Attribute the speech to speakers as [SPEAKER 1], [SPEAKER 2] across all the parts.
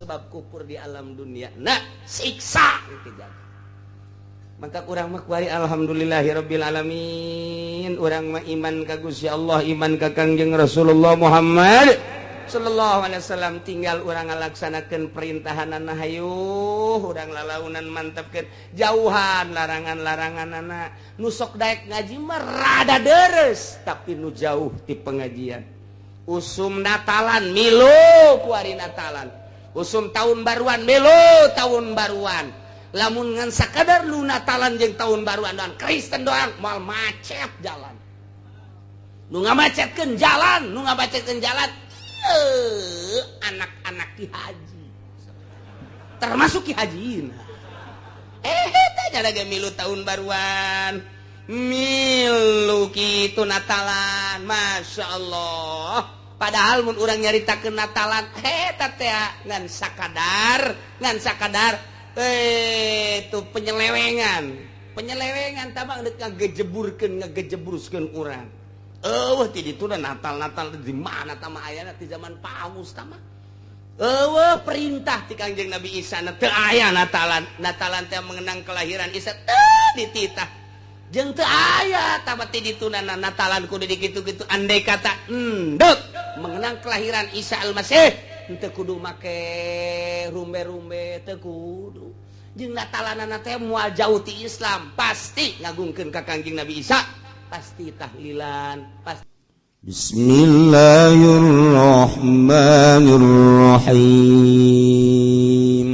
[SPEAKER 1] sebab kufur di alam dunia nah siksa maka urang mah kuari alhamdulillahirabbil alamin urang mah iman ka Gusti Allah iman ka Kangjeng Rasulullah Muhammad sallallahu alaihi wasallam tinggal urang ngalaksanakeun perintahanana hayuh urang lalaunan mantepkeun jauhan larangan-laranganana nu sok daek ngaji mah rada deres tapi nu jauh ti pengajian usum natalan milu kuari natalan usum tahun baruan melo tahun baruan lamun ngan sakadar lu natalan jeung tahun baruan doang Kristen doang moal macet jalan nu ngamacetkeun jalan anak-anak Ki Haji termasuk Ki Haji tanya lagi milu tahun baruan milu kitu natalan Masya Allah padahal mun urang nyaritakeun natalan teh ngan sakadar itu penyelewengan tabang ngagejeburkeun urang ti ditu natal di mana tah ayana ti zaman Paus tah mah perintah ti Kangjeng Nabi Isa teu aya natalan teh mengenang kelahiran Isa teu dititah jeung teu aya tabati ditunana natalan kudu dikitu-kitu andai kata endeuh mengenang kelahiran Isa Al-Masih teu kudu make rumbe-rumbe teu kudu jeung natalanana teh moal jauh ti Islam pasti ngagungkeun ka Kangjeng Nabi Isa pasti tahlilan pasti Bismillahirrahmanirrahim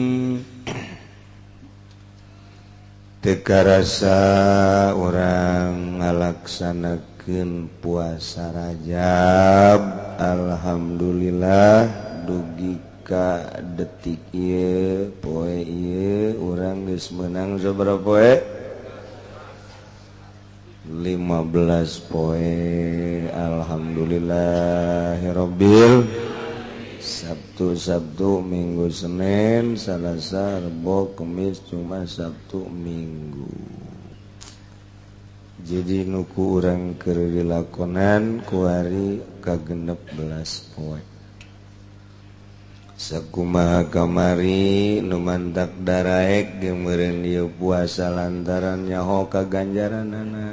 [SPEAKER 1] teka rasa orang ngalaksanakeun puasa Rajab alhamdulillah dugi ka detik ieu poe ieu urang geus meunang sabaraha poe 15 poe alhamdulillahirabbil Sabtu Minggu Senin Salasa Rebo Kamis Jumat Sabtu Minggu jadi nuku urang keur dilakonan ku hari kagenep 11 poe sakumaha kamari nu mantak daraek jeung meureun ieu puasa lantaran nyaho kaganjaranana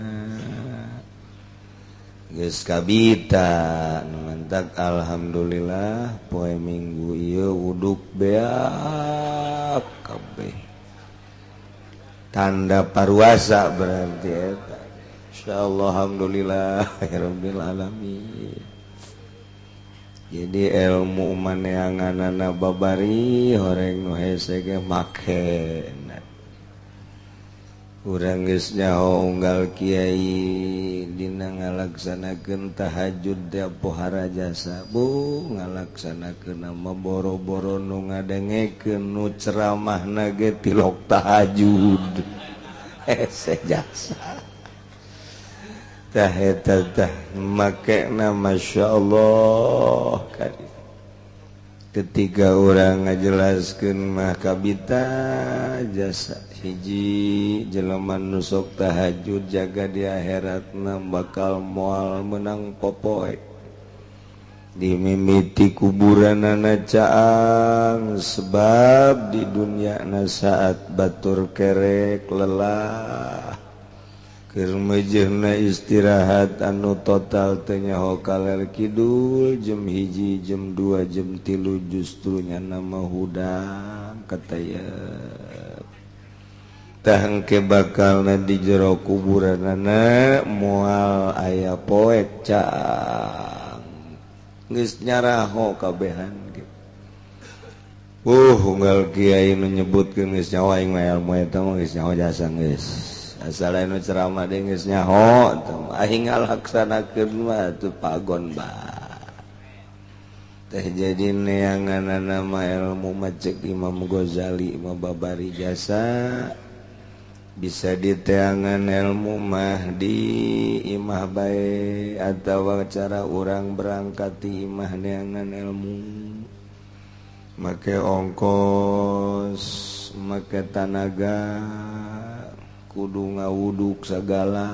[SPEAKER 1] geus kabita nu mantak alhamdulillah poe Minggu ieu wuduk beak kabeh tanda paruasa berarti eta insyaallah alhamdulillahirabbil alamin jadi ilmu maneanganana babari horeng nu hese ge make urang geus nyaho unggal kiai dina ngalaksanakeun tahajud da pohara jasa bu ngalaksanakeun mah boro-boro nu ngadengekeun nu ceramahna ge tilok tahajud hese jasa tah eta tah makena masyaallah kali ketika urang ngajelaskeun mah kabita jasa hiji jelema nu sok tahajud jaga di akhiratna bakal moal menang popoe dimimiti kuburanana caang sebab di dunyana saat batur kerek lelah keur meujeuhna istirahat anu total teu nyaho kaler kidul jam 1 jam 2 jam 3 justru nyana mah hudang katayeup tah engke bakalna di jero kuburanana moal aya poek caang geus nyaraho kabehan ge unggal kiai nu nyebutkeun geus nyaho aing mah ilmu eta mah geus nyaho jasa geus asal anu ceramah deui geus nyaho aing ngalaksanakeun mah teu pagon bae teh jadi neanganana mah ilmu mah ceuk Imam Ghazali mah babari jasa bisa diteangan ilmu mah di imah bae atawa cara urang berangkat ti imah neangan ilmu make ongkos make tanaga kudu ngawuduk sagala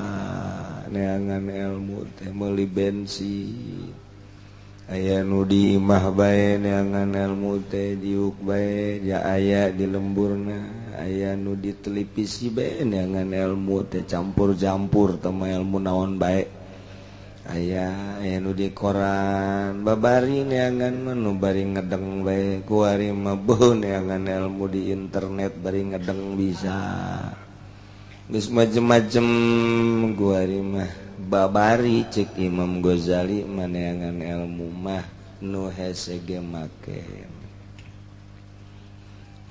[SPEAKER 1] neangan ilmu teh meuli bensin
[SPEAKER 2] aya nu di imah bae neangan ilmu teh diuk bae ya aya di lemburna aya nu di televisi bae neangan ilmu teh campur-campur tama ilmu naon bae aya nu di koran babari neangan mah nu bari ngedeng bae kuari mah beuh neangan ilmu di internet bari ngedeng bisa geus macem-macem kuari mah babari cek Imam Ghazali maneangan ilmu mah nu hese ge make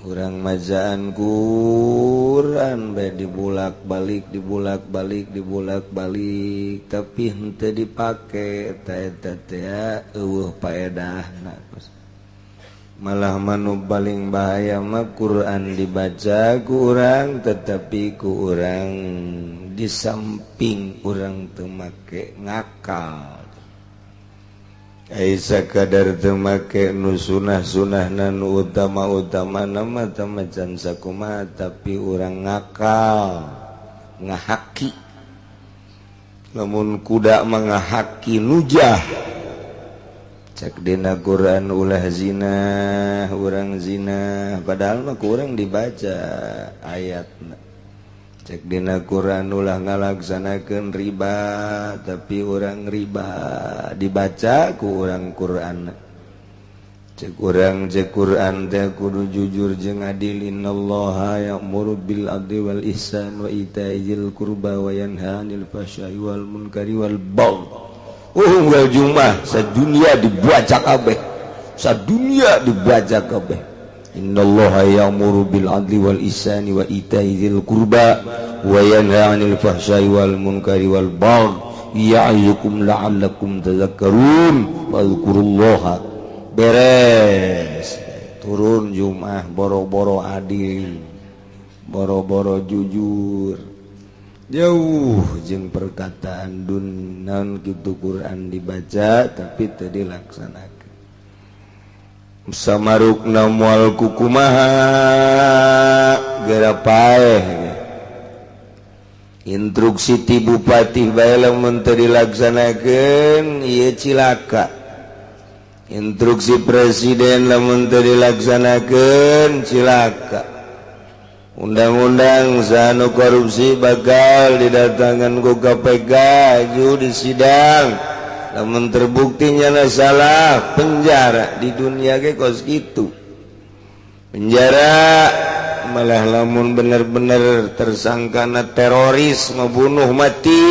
[SPEAKER 2] urang majaan Quran bae dibulak-balik tapi henteu dipake eta teh eueuh paedahna malah manu paling bahaya mah Quran dibaca ku urang tetapi ku urang di samping urang teu make ngakal ai sakadar teu make nu sunah-sunahna nu utama-utamana mah teu macan sakumaha tapi urang ngakal ngahaki lamun kuda mah ngahaki nujah cek dina Quran ulah zina urang zina padahal mah ku urang dibaca ayatna cek dina Quran ulah ngalaksanakeun riba tapi urang riba dibaca ku urang Quran cek urang cek Quran teh kudu jujur jeung adil innallaha ya'muru bil adli wal ihsan wa itaizil qurba wa yanha 'anil fahsya'i wal munkari wal baghi unggal Jumat sadunia dibaca kabeh sadunia dibaca kabeh innallaha ya'muru bil adli wal ihsani wa itaizil qurba wa yanha 'anil fahsya'i wal munkari wal baghi ya'izukum la'allakum tadhakkarun wadhkurullaha beres turun Jumat boro-boro adil boro-boro jujur jauh jeung perkataan naon kitu Quran dibaca tapi teu dilaksanakeun samarukna moal kukumaha geura paeh instruksi ti bupati bae lamun teu dilaksanakeun ieu cilaka instruksi presiden lamun teu dilaksanakeun cilaka undang-undang sanu korupsi bakal didatangkan ku KPK aju di sidang lamun terbukti nyana salah penjara di dunia ge kos kitu penjara malah lamun bener-bener tersangkana teroris ngebunuh mati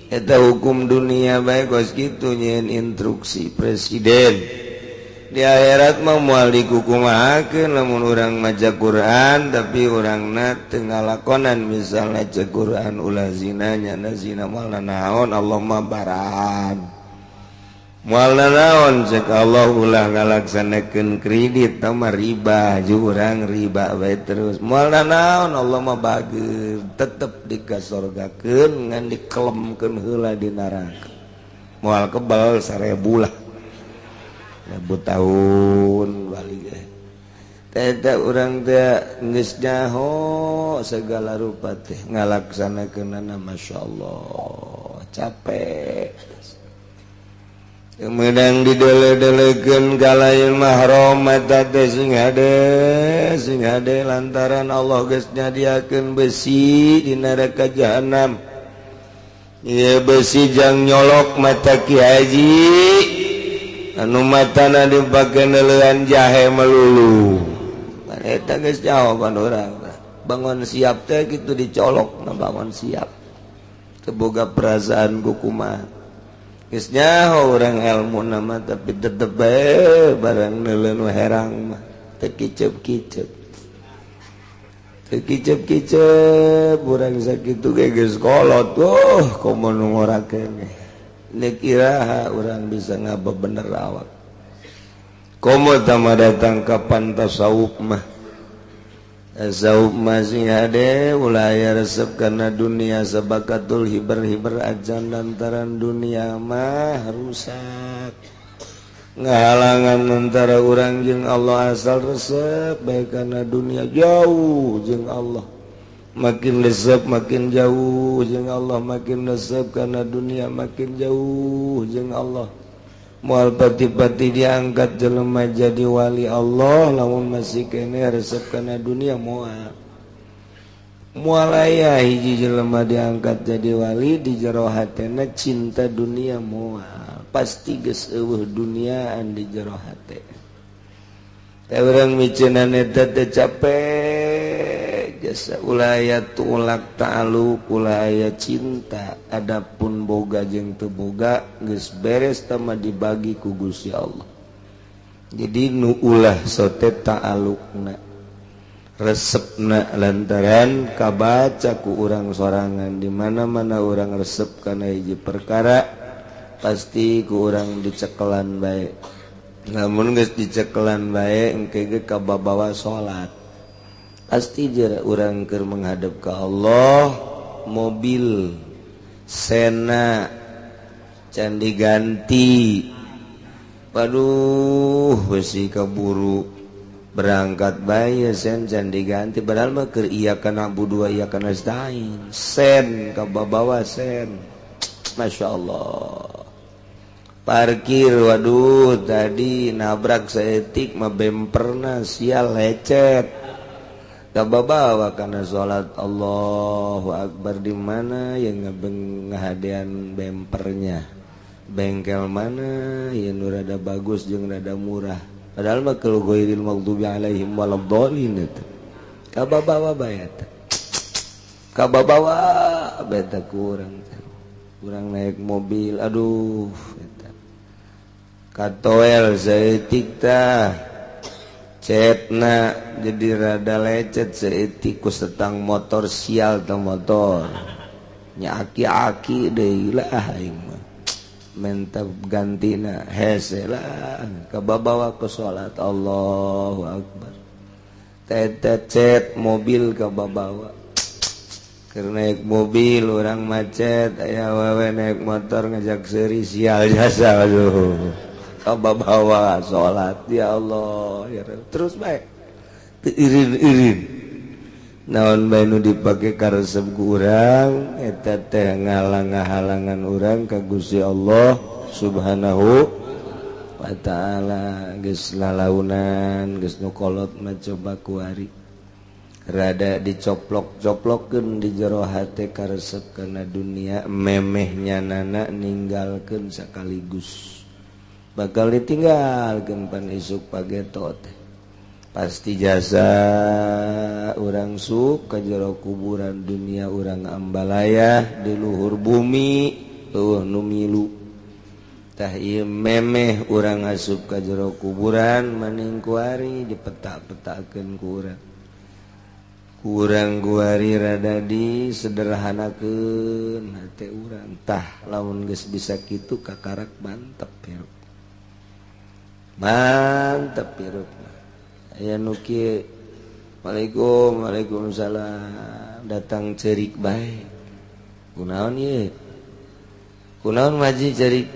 [SPEAKER 2] eta hukum dunia bae kos kitu nyeun instruksi presiden di akhirat mah moal dikukumahakeun lamun urang maca Quran tapi urangna teu ngalakonan misalna cek Quran ulah zina nyana zina moalna naon Allah mah baran moalna naon cek Allah ulah ngalaksanakeun kredit mah riba ju urang riba bae terus moalna naon Allah mah bageus tetep dikasorgakeun ngan dikelemkeun heula di neraka moal kebal 1000 lah 1000 tahun balik teh urang teh geus nyaho segala rupa teh ngalaksanakeunana masyaallah capek kemudian didele-delekeun ka lain mahram eta teh sing hade lantaran Allah geus nyadiakeun besi di neraka jahanam ieu besi jang nyolok mata Ki Haji anu matana dipake neulean jahe melulu kan eta geus jawaban urang bangun siap teh kitu dicolok na bangun siap teu boga perasaan kumaha geus nyaho urang ilmu nama tapi tetep bae barang neuleun herang mah teu kicep-kicep urang sakitu ge geus kolot komo nu ngorakeun nek iraha urang bisa ngaba bener awak komo tama datang kapan tasawuf mah sing hade ulah aya resep kana dunia sabakatul hiber ajan lantaran dunia mah rusak ngahalangan antara urang jeung Allah asal resep bae kana dunia jauh jeung Allah makin resep makin jauh jeung Allah makin resep karena dunia makin jauh jeung Allah Moal pati-pati diangkat jelema jadi wali Allah lamun masih kene resep kana dunia moal aya hiji jelema diangkat jadi wali di jero hatena cinta dunia moal pasti geus eueuh duniaan di jero hate teh urang miceunana eta teh capek jasa ulah aya tulak ta'alluq ulah aya cinta adapun boga jeung teu boga geus beres tama dibagi ku Gusti Allah jadi nu ulah sote ta'alluqna resepna lantaran kabaca ku urang sorangan di mana-mana urang resep kana hiji perkara pasti ku urang dicekelan bae namun geus dicekelan bae engke ge kababawa salat pasti jera urang keur menghadap ka Allah mobil sena can diganti waduh besi kaburu berangkat bae sen can diganti padahal mah keur iya kana budu iya kana nasta'in sen kababawa sen masyaallah parkir waduh tadi nabrak saeutik mah bemperna sial lecet kababawa kana salat Allahu Akbar di mana yang ngahadean bempernya bengkel mana yang rada bagus jeung rada murah padahal mah kalau ghairil maghdubi alaihim waladdallin eta kababawa bae eta kababawa beta kurang naik mobil aduh eta katoel saeutik tah cetna jadi rada lecet saeutik ku setang motor sial teh motor nya aki-aki deui lah aing mah menta gantina hese lah kababawa ke salat Allahu Akbar teh cet mobil kababawa keur naik mobil orang macet aya wawe naik motor ngajak seuri sial jasa aduh kababawa salat ya Allah ya terus bae teu irin-irin naon bae nu dipake karesep ku urang eta teh ngalang-halangan urang ka Gusti Allah Subhanahu wa taala geus lalaunan geus nu kolot mah coba kuari rada dicoplok-coplokkeun di jero hate karesep kana dunia memehnya nana ninggalkeun sakaligus bakal ditinggalkeun pan isuk pageto teh pasti jasa urang suk ka jero kuburan dunia urang ambalaya di luhur bumi nu milu tah ieu memeh urang asup ka jero kuburan maning kuari dipetak-petakeun ku urang kuari rada disederhanakeun hate urang tah lamun geus bisa kitu kakarak mantep ya mantep pirup aya nu kieu Waalaikumsalam datang cerik bae kunaon ieu kunaon maji cerik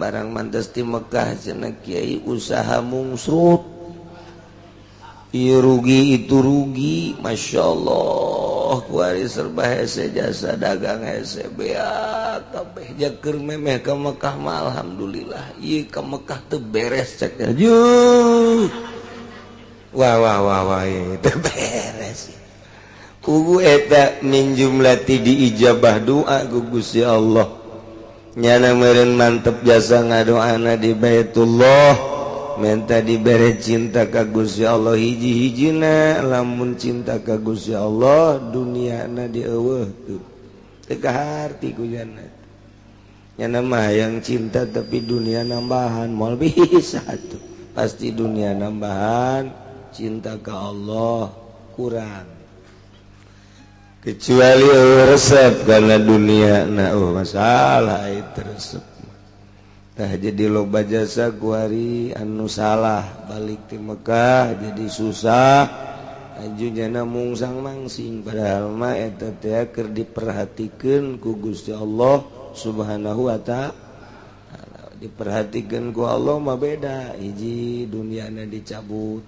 [SPEAKER 2] barang mantes ti Mekah cenah kiai usaha mungsrut ieu rugi itu rugi masyaallah kuari serba hese jasa dagang hese bea kabeh jaker memeh ka Mekah mah alhamdulillah ieu ka Mekah teu beres cek aduh wah teu beres kugu eta min jumlati diijabah doa ku Gusti Allah nyana meureun mantep jasa ngadoana di Baitullah minta dibere cinta ka Gusti Allah hiji-hijina lamun cinta ka Gusti Allah duniana dieuweuh teu kaharti ku jannah nyana mah yang cinta tapi dunia nambahan moal bisa tuh pasti dunia nambahan cinta ka Allah kurang kecuali resep karena dunia masalah itu resep tah jadi loba jasa kuari anu salah balik ti Mekah jadi susah ajunya mungsang mangsing padahal mah eta teh keur diperhatikeun ku Gusti Allah Subhanahu wa ta'ala diperhatikeun ku Allah mah beda hiji duniana dicabut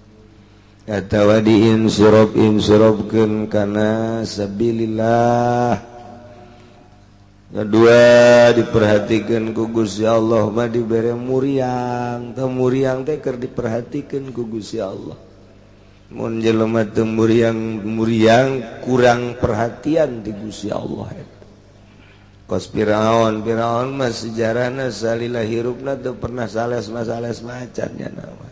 [SPEAKER 2] atawa diinsurobkeun kana sabilillah kedua diperhatikan ku Gusti Allah mah dibere muriang teu muriang teh keur diperhatikan ku Gusti Allah mun jelema teu muriang kurang perhatian di Gusti Allah eta kos Firaun mah sejarahna salila hirupna teu pernah sales macan nya nama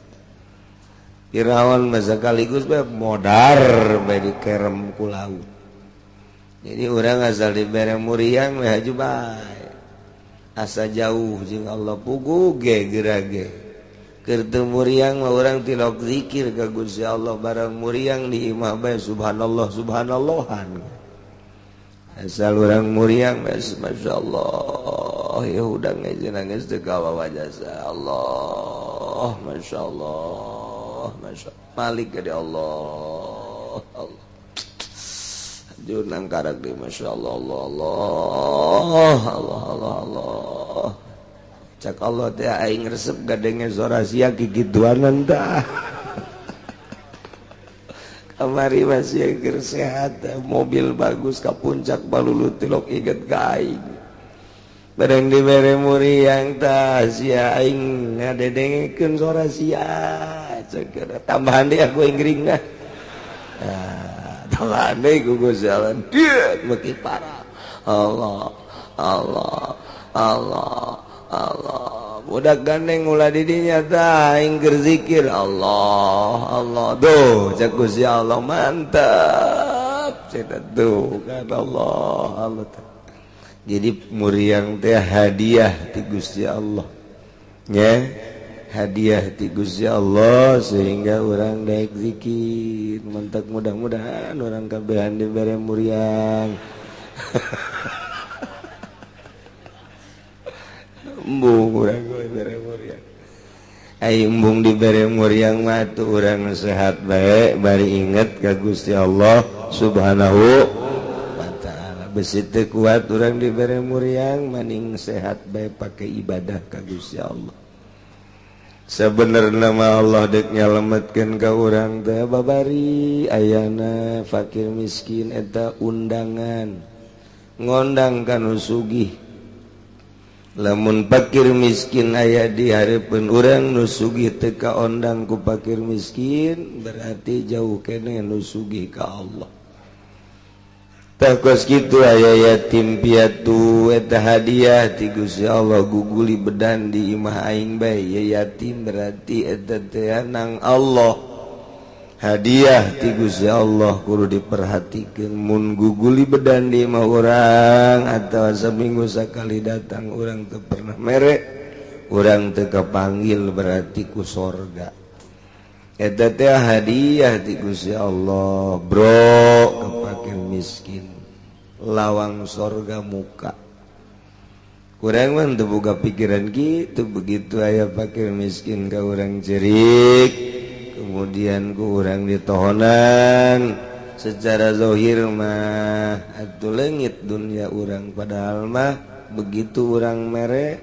[SPEAKER 2] Firaun mah sakaligus bae modar bae dikerem ku laut. Jadi orang asal dibere muriang mah haju bae. Asa jauh jeung Allah pugu ge gerage. Keur teu muriang mah urang tilok zikir ka Gusti Allah barang muriang di imah bae subhanallah subhanallahan. Asal urang muriang masyaallah ya udang ngejeuna geus teu kawa wajasa Allah masyaallah masyaallah malik ka Allah Allah Junang karak di Masya Allah Allah Allah Allah Allah Allah cak Allah teh aing resep gadengnya suara sia kikituanan dah kamari masih keur sehat mobil bagus ka puncak balulut tilok iget ka aing bareng dibere muriang tah sia aing ngadedengekeun suara sia cek tambahan deui aku inggring dah Andai gugus jalan dia beki parah Allah Allah Allah Allah budak gandeng ulah didinya tah ingker zikir Allah Allah doh cak Gusti Allah mantap cetak tuh kan Allah Allah jadi muriang teh hadiah ti Gusti Allah nya hadiah ti Gusti Allah sehingga orang daek zikir mentak mudah-mudahan orang kabehan dibere muriang embung urang dibere muriang ai embung dibere muriang mah tu urang sehat bae bari inget ka Gusti Allah subhanahu wa taala besi teu kuat urang dibere muriang maning sehat bae pake ibadah ka Gusti Allah sebenarnya mah Allah dek nyalametkeun ka urang teh babari ayana fakir miskin eta undangan ngondang ka nu sugih lamun fakir miskin aya di hareupeun urang nu sugih teu kaondang ku fakir miskin berarti jauh keneh nu sugih ka Allah tah kos kitu aya yatim piatu eta hadiah ti Gusti Allah guguli bedan di imah aing bae ya yatim berarti eta teh nang Allah hadiah ti Gusti Allah kudu diperhatikeun mun guguli bedan di imah urang atawa seminggu sakali datang urang teu pernah mere urang teu kapanggil berarti ku sorga eta teh hadiah ti Gusti Allah bro ka fakir miskin lawang sorga muka kurang mah teu boga pikiran kitu begitu aya fakir miskin ka urang cerik kemudian ku urang ditohonan secara zahir mah atuh leungit dunia urang padahal mah begitu urang mere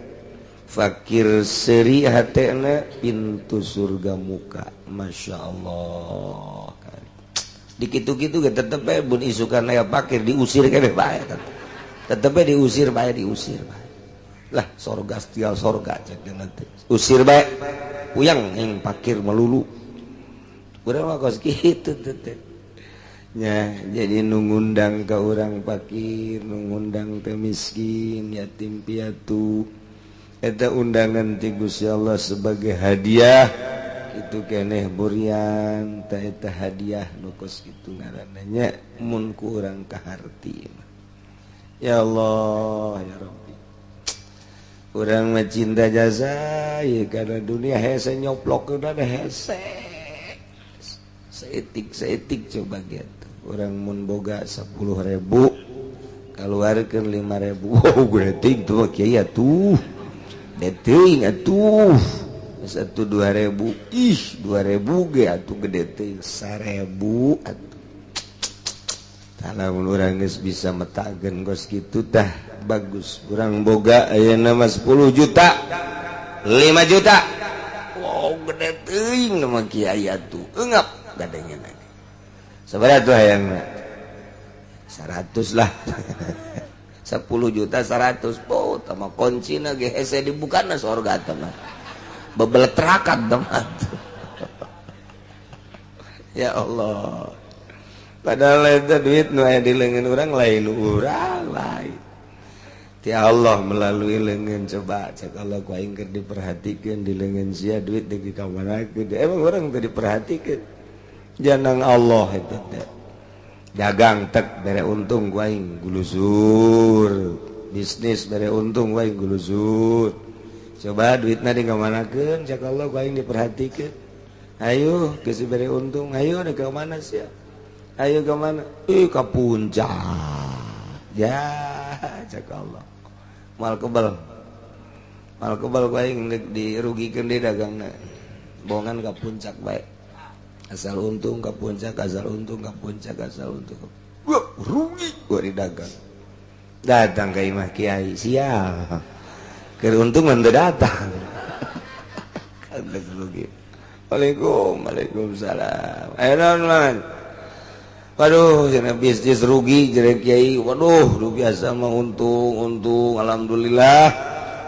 [SPEAKER 2] fakir seri hatena pintu surga muka Masya Allah dikitu-kitu ge tetep bae mun isukan aya fakir diusir keneh bae tetep bae diusir bae lah sorga tinggal sorga cek nanti usir bae uyang yang fakir melulu urang mah kos kitu teh nya jadi nungundang ka urang fakir nungundang teh miskin yatim piatu eta undangan ti Gusti Allah sebagai hadiah itu keneh burian ta eta hadiah nu kos kitu ngaranna nya mun ku urang kaharti ya Allah ya Rabbi urang mah cinta jasa ye kana dunia hese nyoplok da hese seetik coba gitu urang mun boga 10.000 kaluarkeun 5.000 wow geuting tuh kieu atuh deting atuh 1-2.000 ih 2.000 ge atuh gede teh 1.000 atuh tah urang geus bisa metakeun kos kitu tah bagus urang boga ayeuna mah 10 juta 5 juta wow gede teuing mah kiai atuh eungap gadengeun sabaraha tuh hayangna 100 lah 10 juta 100 po sama kuncina ge hese dibukana surga teh mah bebelet terakat teman. Ya Allah, padahal itu duit nu aya di leungeun urang lain urang lain ti Allah melalui leungeun. Coba cek Allah ku aing keur diperhatikeun di leungeun sia duit di kamanakeun emang urang teu diperhatikeun janang Allah eta teh dagang tek bere untung ku aing gulusur bisnis bere untung ku aing gulusur coba duitna dikamanakeun cek Allah ku aing diperhatikeun ayo geus bere untung ayo da ka mana sia ayo ka mana ka puncak ya cek Allah mal kebal ku aing dirugikeun di dagangna bohongan ka puncak bae asal untung ke puncak asal untung ke puncak asal untung wah rugi gua di dagang datang ke imah kiai sial keruntung nanti datang kagak rugi. Waalaikumsalam enak man waduh sana bisnis rugi jadi kiai waduh lu biasa mah untung alhamdulillah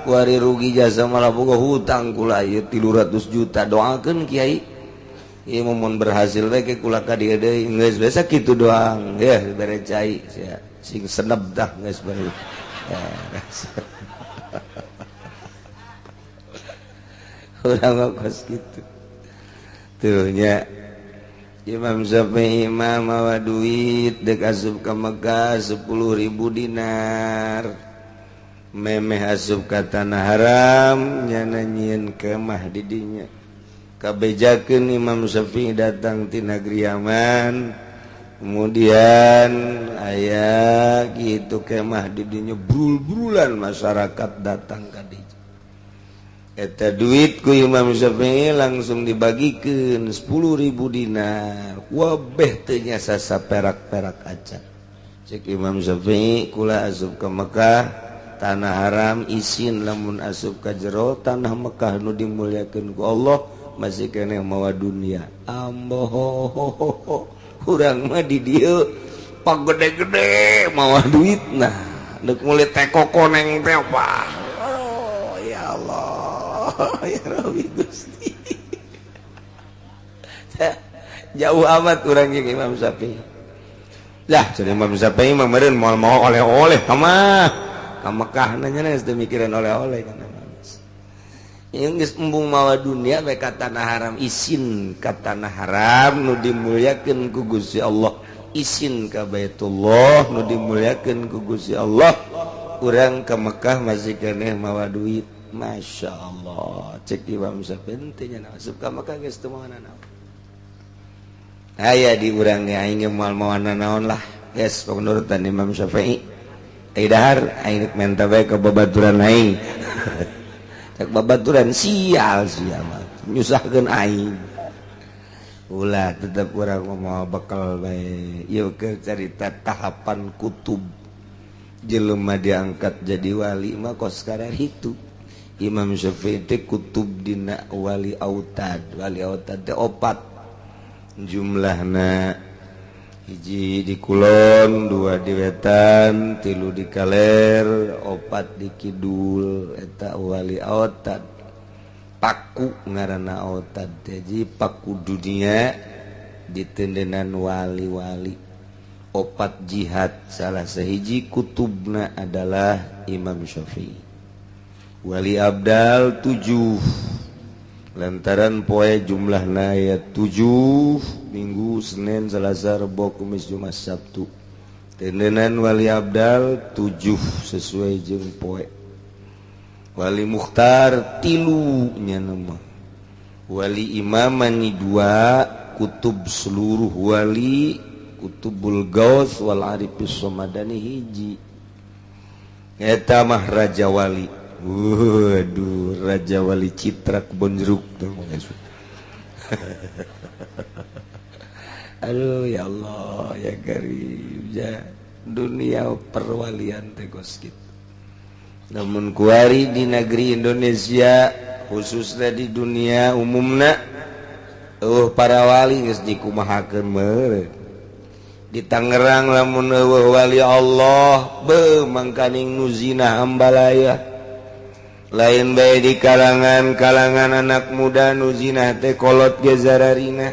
[SPEAKER 2] kuari rugi jasa malah boga hutang kula ieu 300 juta doakeun kiai. Iya mau berhasil baik kula ka dieu deui geus biasa kitu doang ya bare cai sia sing senep dah geus bare urang kos kitu tuh nya Imam Syafi'i imam mawa duit dek asup ka Mekah 10.000 dinar memeh asup ka tanah haram nya nyieun kemah di dinya kabejakeun Imam Syafi'i datang ti negeri Yaman kemudian aya gitu kemah di dinya brul-brulan masyarakat datang ka dinya eta duit ku Imam Syafi'i langsung dibagikeun 10.000 dinar wabeh teu nya saperak-perak acan cek Imam Syafi'i kula asup ka Mekah tanah haram isin lamun asup ka jero tanah Mekah nu dimulyakeun ku Allah masih kena mawa dunia amboh urang mah di dieu pak gede-gede mawa duit nah deuk mulai teko koneng teh apa oh ya Allah ya Rabbi Gusti jauh amat urang jeung Imam Syafi'i lah jadi Imam Syafi'i mah meureun moal mau oleh-oleh mah ka Mekah nanya geus teu mikiran oleh-oleh kana yang geus embung mawa dunia bae ka tanah haram isin ka tanah haram nu dimulyakeun ku Gusti Allah isin ka Baitullah nu dimulyakeun ku Gusti Allah urang ka Mekah masih keneh mawa duit Masya Allah cek Imam Syafi'i teh nya asup ka Mekah geus teu mawa nanaon aya di urang ge aing moal mawa nanaon lah geus panurutan Imam Syafi'i ai dahar aing menta bae ka babaturan aing cek babaturan sial mah nyusahkeun aing ulah tetep urang mau bekal bae ieu keur carita tahapan kutub jelema diangkat jadi wali mah kos karar hitu Imam Syafi'i teh kutub dina wali autad teh 4 jumlahna hiji di kulon 2 di wetan 3 di kaler 4 di kidul eta wali autad paku ngaranna autad jadi paku dunia ditendenan wali-wali 4 jihad salah sahiji kutubna adalah Imam Syafi'i wali abdal 7 lantaran poe jumlahna aya 7 Minggu Senin Selasa Rebo Kamis Jumat Sabtu tendenan wali abdal 7 sesuai jeung poe wali mukhtar 3 nya nama wali imamani 2 kutub seluruh wali kutubul gaus wal arifis somadani hiji eta mah raja wali waduh raja wali Citra Kebon Jeruk tuh aduh ya Allah ya Karim ya dunia perwalian teh kos kitu namun kuari di negeri Indonesia khususnya di dunia umumna para wali geus dikumahakeun meureun di Tangerang lamun eueuh wali Allah beuh mangkaning nu zina ambalaya lain bae di kalangan anak muda nu zina teh kolot ge zararina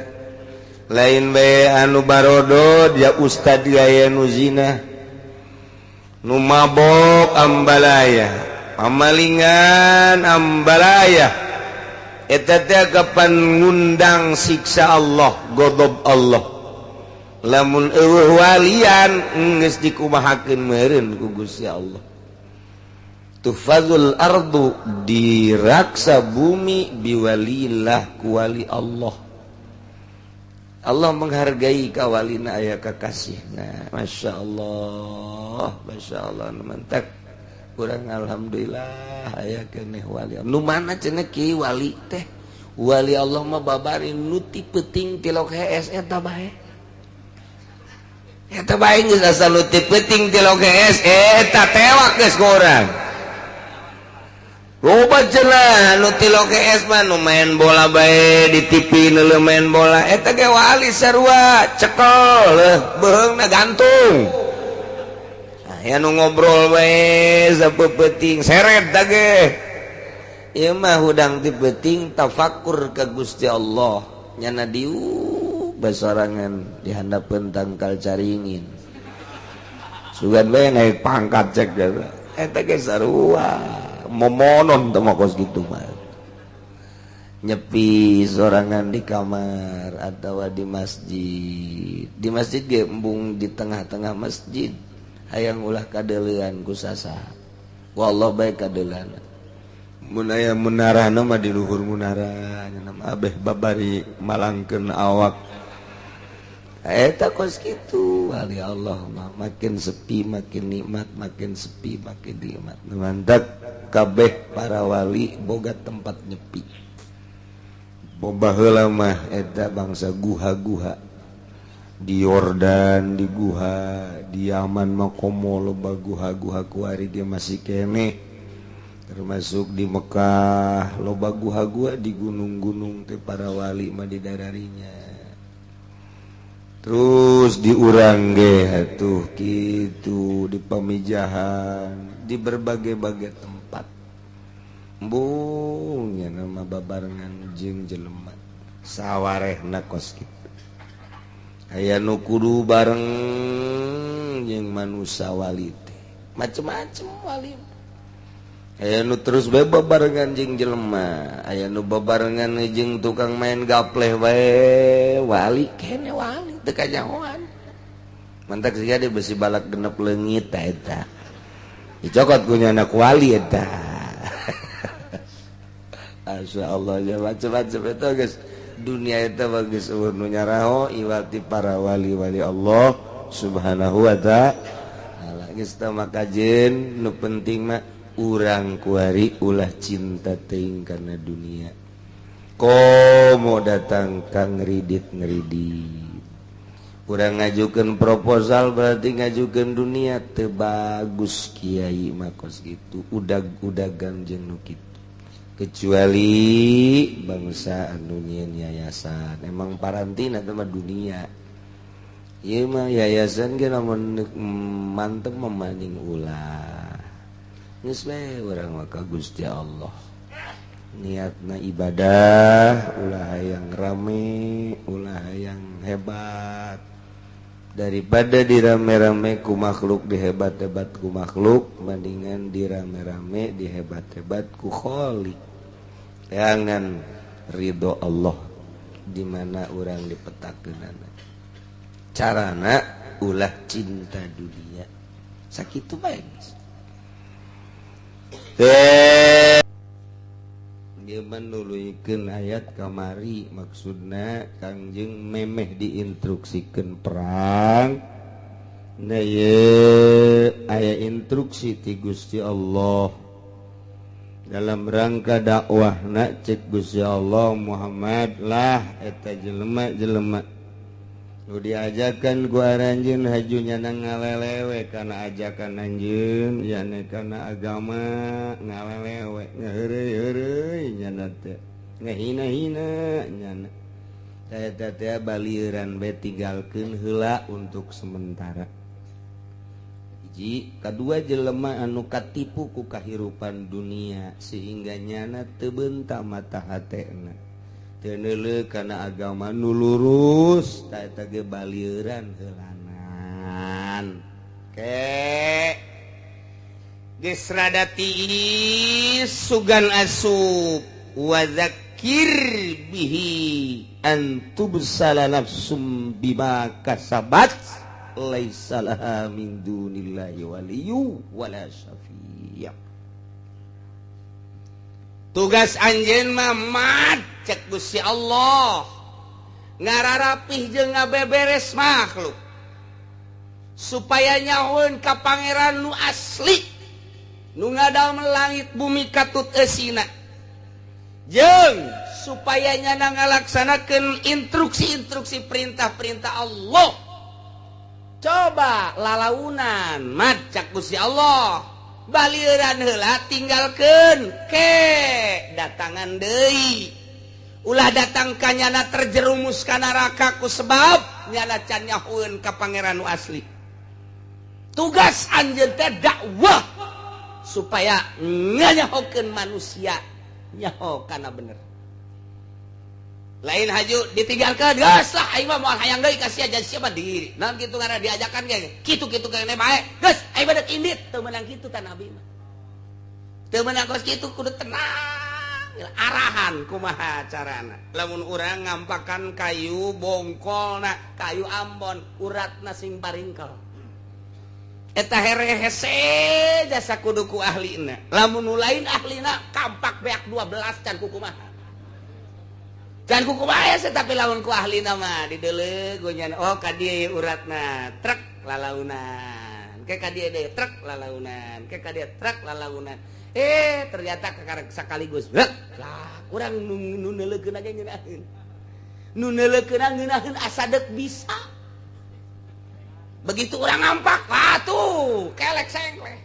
[SPEAKER 2] lain bae anu barodo dia ustad gaya nu zina nu mabok ambalaya pamalingan ambalaya eta teh kapan ngundang siksa Allah godhob Allah lamun eueuh walian geus dikumahakeun meureun ku Gusti Allah tufazul ardu diraksa bumi biwalillah ku wali Allah Allah menghargai kawalina aya kakasihna masyaallah mantap urang alhamdulillah aya keneh wali nu mana cenah kieu wali teh wali Allah mah babari nu ti peuting ti log hees eta bae eta bae geus asa nu ti peuting ti log hees eta tewak geus ku urang loba cenah nu ti log hees mah nu main bola bae di TV nu main bola eta ge wali sarua cekel beheungna gantung ya nu ngobrol bae sapeuting seret da ge ieu mah hudang ti peuting tafakkur ka Gusti Allah nyana diu basorangan di handapeun tangkal caringin sugan bae naik pangkat cek eta ge sarua momonon teh kos kitu mah nyepi sorangan di kamar atawa di masjid ge embung di tengah-tengah masjid hayang ulah kadeulean ku sasaha wallah bae kadeulean mun aya munarahna mah di luhur munarah nya mah abeh babari malangkeun awak eta kos kitu wali Allah mah makin sepi makin nikmat makin sepi makin nikmat mantap kabeh para wali boga tempat nyepi boba heula mah eta bangsa guha-guha di Yordan di guha di Yaman mah komo loba guha-guha kuari dia masih kene termasuk di Mekah loba guha-guha di gunung-gunung teh para wali mah didararinya terus di urang ge atuh kitu di pamijahan di berbagai-bagai tempat embung nya nama babarengan jeung jelema sawarehna kos kitu aya nu kudu bareng jeung manusia wali teh macem-macem wali aya nu terus bae babarengan jeung jelema aya nu babarengan jeung tukang main gapleh bae wali kene wali teu kanyahoan mantak siga dia besi balak genep leungit eta dicokot ku anak wali eta masyaallah ya macem-macem eta geus dunia itu bagus nu nyaraho iwati para wali-wali Allah subhanahu wa ta'ala geus teu makajeun nu penting mah urang kuari ulah cinta teuing kana dunia komo datang kang ngridit urang ngajukeun proposal berarti ngajukeun dunia teu bagus kiai mah kos kitu udag-udagan jeung nu kitu kecuali bangsa anu nyieun yayasan emang parantina teh mah dunia ieu mah yayasan ge lamun mantep memaning ulah geus bae urang mah ka Gusti Allah niatna ibadah ulah hayang rame ulah hayang hebat daripada dirame-rame ku makhluk dihebat-hebat ku makhluk mendingan dirame-rame dihebat-hebat ku Khaliq jangan ridho Allah di mana urang dipetakeunana carana ulah cinta dunia sakitu bae dia menuluykeun ayat kamari maksudna kangjeng memeh diinstruksikeun perang na ye aya instruksi ti Gusti Allah dalam rangka dakwahna cek Gusti Allah Muhammad lah eta jelema-jelema nu diajakan ku aranjeun hajunya ngalelewe kana ajakan anjeun yane kana agama ngalelewe ngaheureuy-heureuy nyana teh ngahina-hina nyana baliran be tinggalkeun heula untuk sementara. Hiji, kadua jelema anu katipu ku kahirupan dunia sehingga nyana teu beunta mata hatena. Teu neuleuh kana agama nu lurus, eta ge balieuran heulanan. Geus rada tiis sugan asup wa dzakir bihi antubsala nafsum bima kasabat laisa laha min dunillahi waliyyu wala syafi'. Tugas anjeun mah mat cek Gusti Allah ngararapih jeung ngabeberes makhluk supaya nyahoeun ka pangeran nu asli nu ngadalem langit bumi katut eusina jeung supaya nyana ngalaksanakeun instruksi-instruksi perintah-perintah Allah. Coba lalaunan macak Gusti Allah balieuran heula tinggalkeun ke datangan deui ulah datang ka nyana terjerumus ka neraka ku sebab nyana can nyahoeun ka pangeran nu asli. Tugas anjeun teh dakwah supaya nganyahokeun manusia nyaho kana bener. Lain haju ditinggalkeun geus lah aing mah moal hayang deui ka sia jadi siapa diri. Naon kitu ngaranna diajakan ge kitu-kitu kene bae. Geus aing badak indit teu meunang kitu ta nabi mah. Teu meunang kos kitu kudu tenang. Arahan kumaha carana. Lamun urang ngampakan kayu bongkolna, kayu Ambon, uratna sing paringkel. Eta here hese jasa kudu ku ahlina. Lamun nu lain ahlina kampak beak 12 can kumaha. Can kumaha ya tapi lamun ku ahlina mah dideuleuh gonyan oh ka dieu uratna trek lalaunan. Ke ka dieu deui trek lalaunan, ke ka dieu trek lalaunan. Ternyata sakaligus. Lah, urang nu neuleukeun aja ngeunaheun. Nu neuleukeun ngeunaheun asa deuk bisa. Begitu orang ngampak, wah tuh, kelek sengkleh.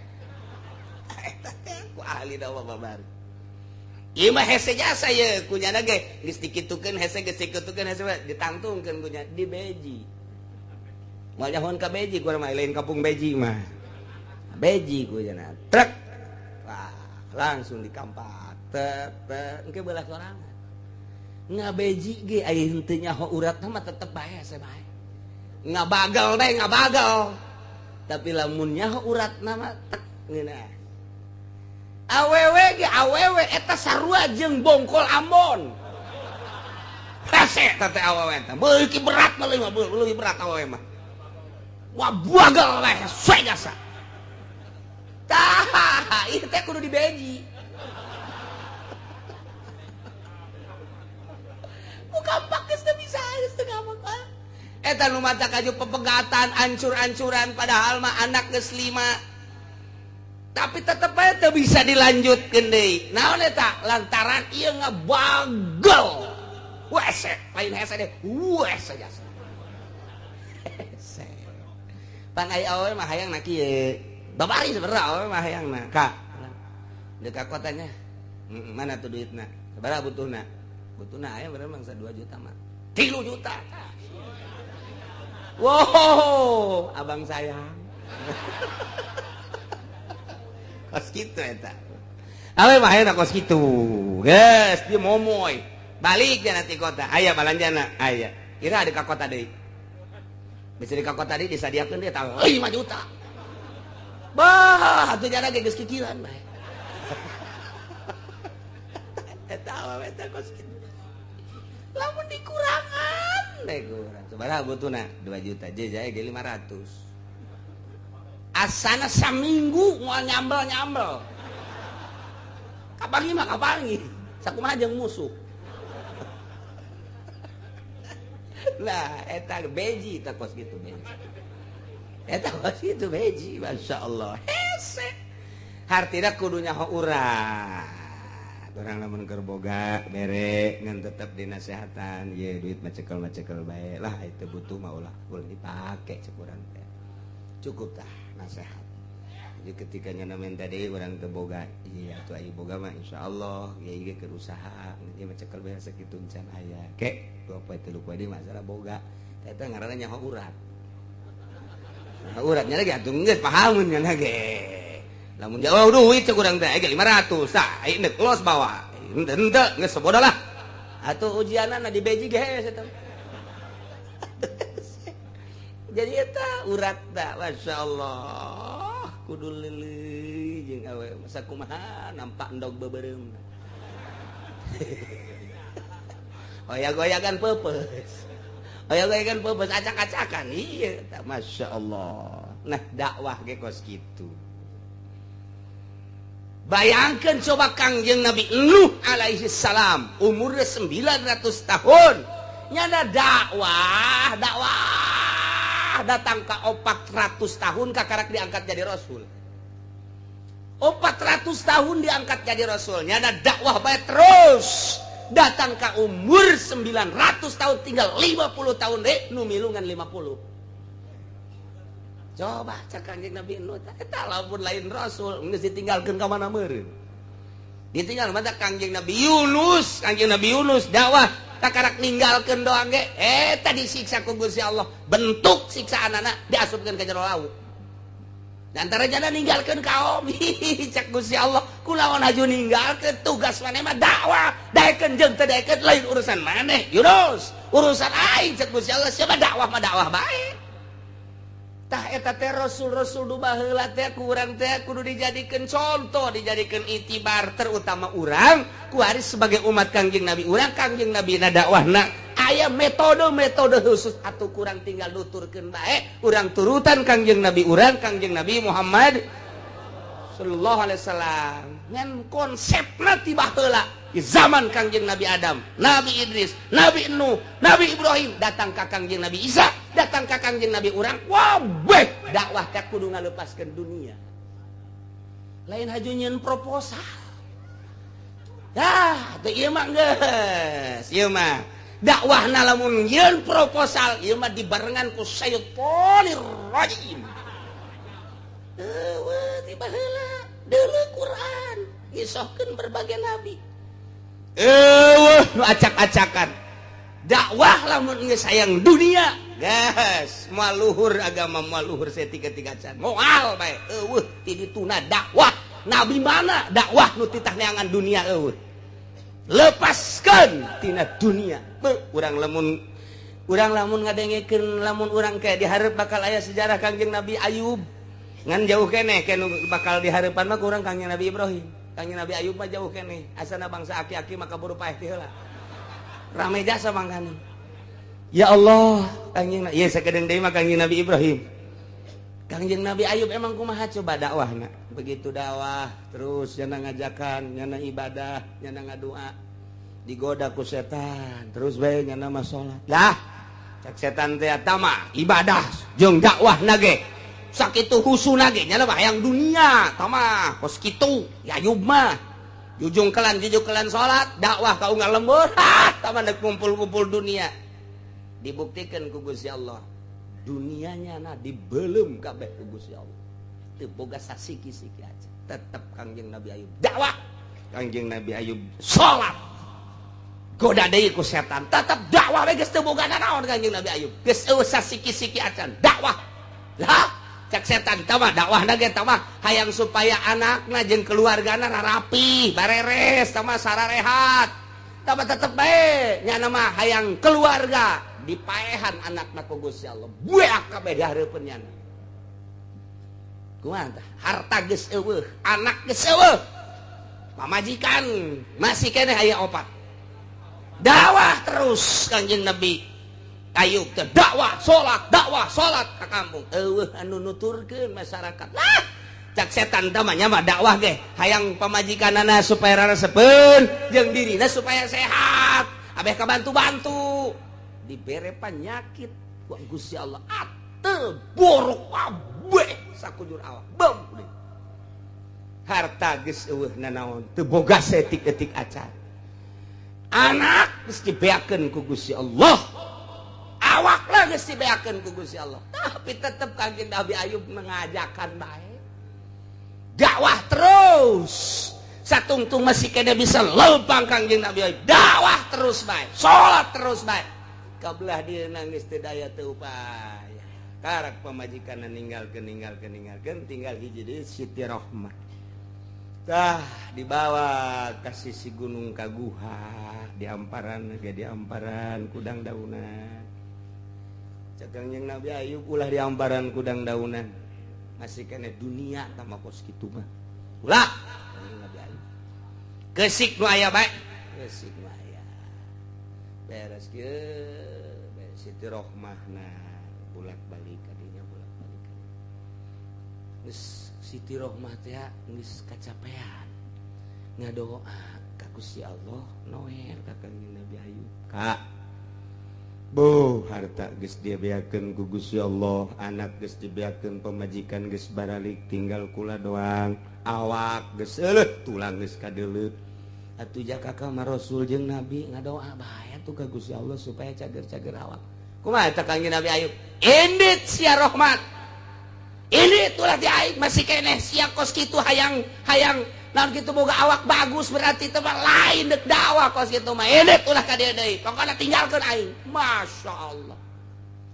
[SPEAKER 2] Ku ahli dawa babar. Ieu mah hese jasa ye, kunyana ge geus dikitukeun hese geus dikitukeun hese ditangtungkeun kunya di beji. Moal nyahoan ka beji ku mah lain kampung beji mah. Beji kunyana. Trek. Wah, langsung dikampak. Engke belah sorangan. Ngabeji ge aya henteu nyaho uratna mah tetep bae hese bae. Ngabagal deh ngabagal tapi lamun nyaho uratna mah tek ngeunah awewe eta sarua jeung bongkol Ambon hese teh awewe teh beuki berat mah leuwih berat awewe mah wah bagal we sesuai jasa tah ieu teh kudu dibeji bukan pakis teh bisa geus teu gampang. Eta nu mata kaju pepegatan ancur-ancuran padahal mah anak geus 5. Tapi tetep aja teu bisa dilanjutkeun deui. Naon eta? Lantaran ieu ngabagel. Wese, lain hese deh. Wese jasa. Hese. Pan aya awewe mah hayangna kieu. Babari sebenarnya awewe mah hayangna. Kak. Deuk ka kotanya. Mana tuh duitna? Sabaraha butuhna? Butuhna aya bener mangsa 2 juta mah. 3 juta. Wow, abang sayang. Kos kitu eta. Awe mah hayana kos kitu. Geus dia momoy. Balik dia nanti kota. Aya balanjana, aya. Kira ada ka kota deui. Bisa di ka kota deui disadiakeun dia tah 5 juta. Bah, atuh jana ge geus kikiran bae. Eta awe eta kos kitu. Lamun dikurangan deh kurang. Sabaraha butuhna 2 juta jejae ge 500. Asana saminggu moal nyambel. Kapangi mah kapangi. Sakumaha jeung musuh. Nah, eta beji eta kos kitu beji. Eta kos kitu beji, masyaallah. Hese. Hartina kudu nyaho urang. Orang lamun keur boga mere ngan tetep dinasehatan ye duit mah cekel bae lah itu butuh mah ulah boleh dipake cek urang teh cukup tah nasehat
[SPEAKER 1] ketikanya namen tadi orang teboga iya tuh ayo boga mah insyaallah ya ieu keur usaha ieu mah cekel bae sakitu can aya kek 2 poe 3 poe deui masalah boga eta ngaranna nyaho urat uratnya lagi atuh geus pahamun nya ge lamun jauh duit cek urang teh 500 tah ieu neuk los bawa henteu geus sabodo lah atuh ujianana di beji ge eta jadi eta urat da masyaallah kudu leuleuy jeung awe masa kumaha nampak endog beubereum goyang-goyangan peupeus goyang-goyangan peupeus acak-acakan ieu eta masyaallah nah dakwah ge kos kitu bayangkeun coba Kangjeng Nabi Nuh alaihi salam umurna 900 tahun nyana dakwah datang ke 400 tahun kakarak diangkat jadi rasul 400 tahun diangkat jadi rasulnya ada dakwah baik terus datang ke umur 900 tahun tinggal 50 tahun deh nu milungan 50 coba cak Kangjeng Nabi Nuh eta lamun lain rasul geus ditinggalkeun ka mana meureun ditinggal mata Kangjeng Nabi Yunus dakwah kakarak ninggalkeun doang ge eta disiksa ku Gusti Allah bentuk siksaanana diasupkeun ka jero laut antaranya ninggalkeun kaum cak Gusti Allah kunaon haju ninggalkeun tugas maneh mah dakwah daekeun jeung teu daekeun lain urusan maneh Yunus urusan aing cak Gusti Allah siapa dakwah mah dakwah bae tah eta teh rasul-rasul nu baheula teh ku urang teh kudu dijadikeun contoh dijadikeun itibar terutama urang ku ari sebagai umat Kangjeng Nabi urang Kangjeng Nabi na dakwahna aya metode khusus atuh kurang tinggal nuturkeun bae urang turutan Kangjeng Nabi urang Kangjeng Nabi Muhammad sallallahu alaihi wasallam ngan konsepna ti baheula di zaman Kangjeng Nabi Adam, Nabi Idris, Nabi Nuh, Nabi Ibrahim datang ka Kangjeng Nabi Isa, datang ka Kangjeng Nabi urang wabeh dakwah teh kudu ngalepaskeun dunia. Lain haju nyeun proposal. Teu ieu mah geus, ieu mah dakwahna lamun nyeun proposal ieu mah dibarengan ku syaitonir rajim. Ti baheula deuleu Quran ngisahkeun berbagai nabi. Nu acak-acakan dakwah lamun geus sayang dunia gas moal luhur agama moal luhur setika-tika can moal bae eueuh ti dituna dakwah nabi mana dakwah nu titah neangan dunia eueuh lepaskeun tina dunia urang lamun ngadengekeun lamun urang kayak dihareup bakal aya sejarah Kangjeng Nabi Ayub ngan jauh keneh bakal dihareupan mah urang Kangjeng Nabi Ibrahim Kangjeng Nabi Ayub mah jauh keneh asana bangsa aki-aki maka buru paeh ti heula rame jasa mangkana ya Allah Kangjeng Nabi ya sakedeung deui mah Kangjeng Nabi Ibrahim Kangjeng Nabi Ayub emang kumaha coba dakwahna begitu dakwah terus nyana ngajakan nyana ibadah nyana ngadua digoda ku setan terus bae nyana mah salat lah cak setan teh eta mah ibadah jeung dakwahna ge sakitu husuna ge nyana hayang dunia tama kos kitu ya Ayub mah jujung kelan salat dakwah ka unggal lembur tama neuk kumpul-kumpul dunia dibuktikan ku Gusti Allah dunianya na dibelem kabeh ku Gusti Allah teu boga sasiki-siki aja tetep Kangjeng Nabi Ayub dakwah Kangjeng Nabi Ayub salat goda deui ku setan tetep dakwah we geus teu boga naon Kangjeng Nabi Ayub geus eueuh sasiki-siki acan dakwah lah cak setan tama dakwahna ge tama hayang supaya anakna jeung keluargana rapi bareres tama sararehat tama tetep bae nya mah hayang keluarga dipaehan anakna ku Gusti Allah bueak kabeh dihareupeun nya kumaha tah harta geus eueuh anak geus eueuh pamajikan masih keneh aya 4 dakwah terus Kangjeng Nabi Ayub teh dakwah salat ka kampung eueuh anu nuturkeun masyarakat lah cak setan teh mah dakwah ge hayang pamajikanana supaya raresepeun jeung dirina supaya sehat abeh kabantu-bantu dibere panyakit ku Gusti Allah ateu borok kabeh sakujur awak bam harta geus eueuh nanaon teu boga setik-etik acan anak geus dibeakeun ku Gusti Allah awak lah geus dibeakeun ku Gusti Allah tapi tetep Kangjeng Nabi Ayub mengajakan bae dakwah terus satungtung masih kena bisa lempang Kangjeng Nabi dakwah terus baik sholat terus baik kabelah dia nangis teu daya teu upaya karak pamajikan ninggalkeun tinggal hiji deui Siti Rohmah tah dibawa ka sisi gunung Kaguha diamparan kudang daunan cek Kangjeng Nabi Ayub ulah diamparan kudang daunan masih kena dunia sama kos kitu mah ulah Kangjeng Nabi Ayub kesik nu aya bae kesik nu aya beres kieu Siti Rohmah nah bolak-balik kadinya bolak-balik geus Siti Rohmah teh geus kacapean ngadoa ka Gusti Allah noel ka Kangjeng Nabi Ayub Kak Bu harta geus dibeakeun ku Gusti Allah anak geus dibeakeun pamajikan geus baralik tinggal kula doang awak geus euleut tulang geus kadeuleut atuh ja kakak mah Rasul jeung Nabi ngadoa bae atuh ka Gusti Allah supaya cager-cager awak kumaha eta Kangjeng Nabi Ayub indit sia rahmat indit ulah ti aing masih keneh sia kos kitu hayang naon kitu boga awak bagus berarti teh mah lain deuk dakwah kos kitu mah indit ulah ka dieu deui pokona tinggalkeun aing masyaallah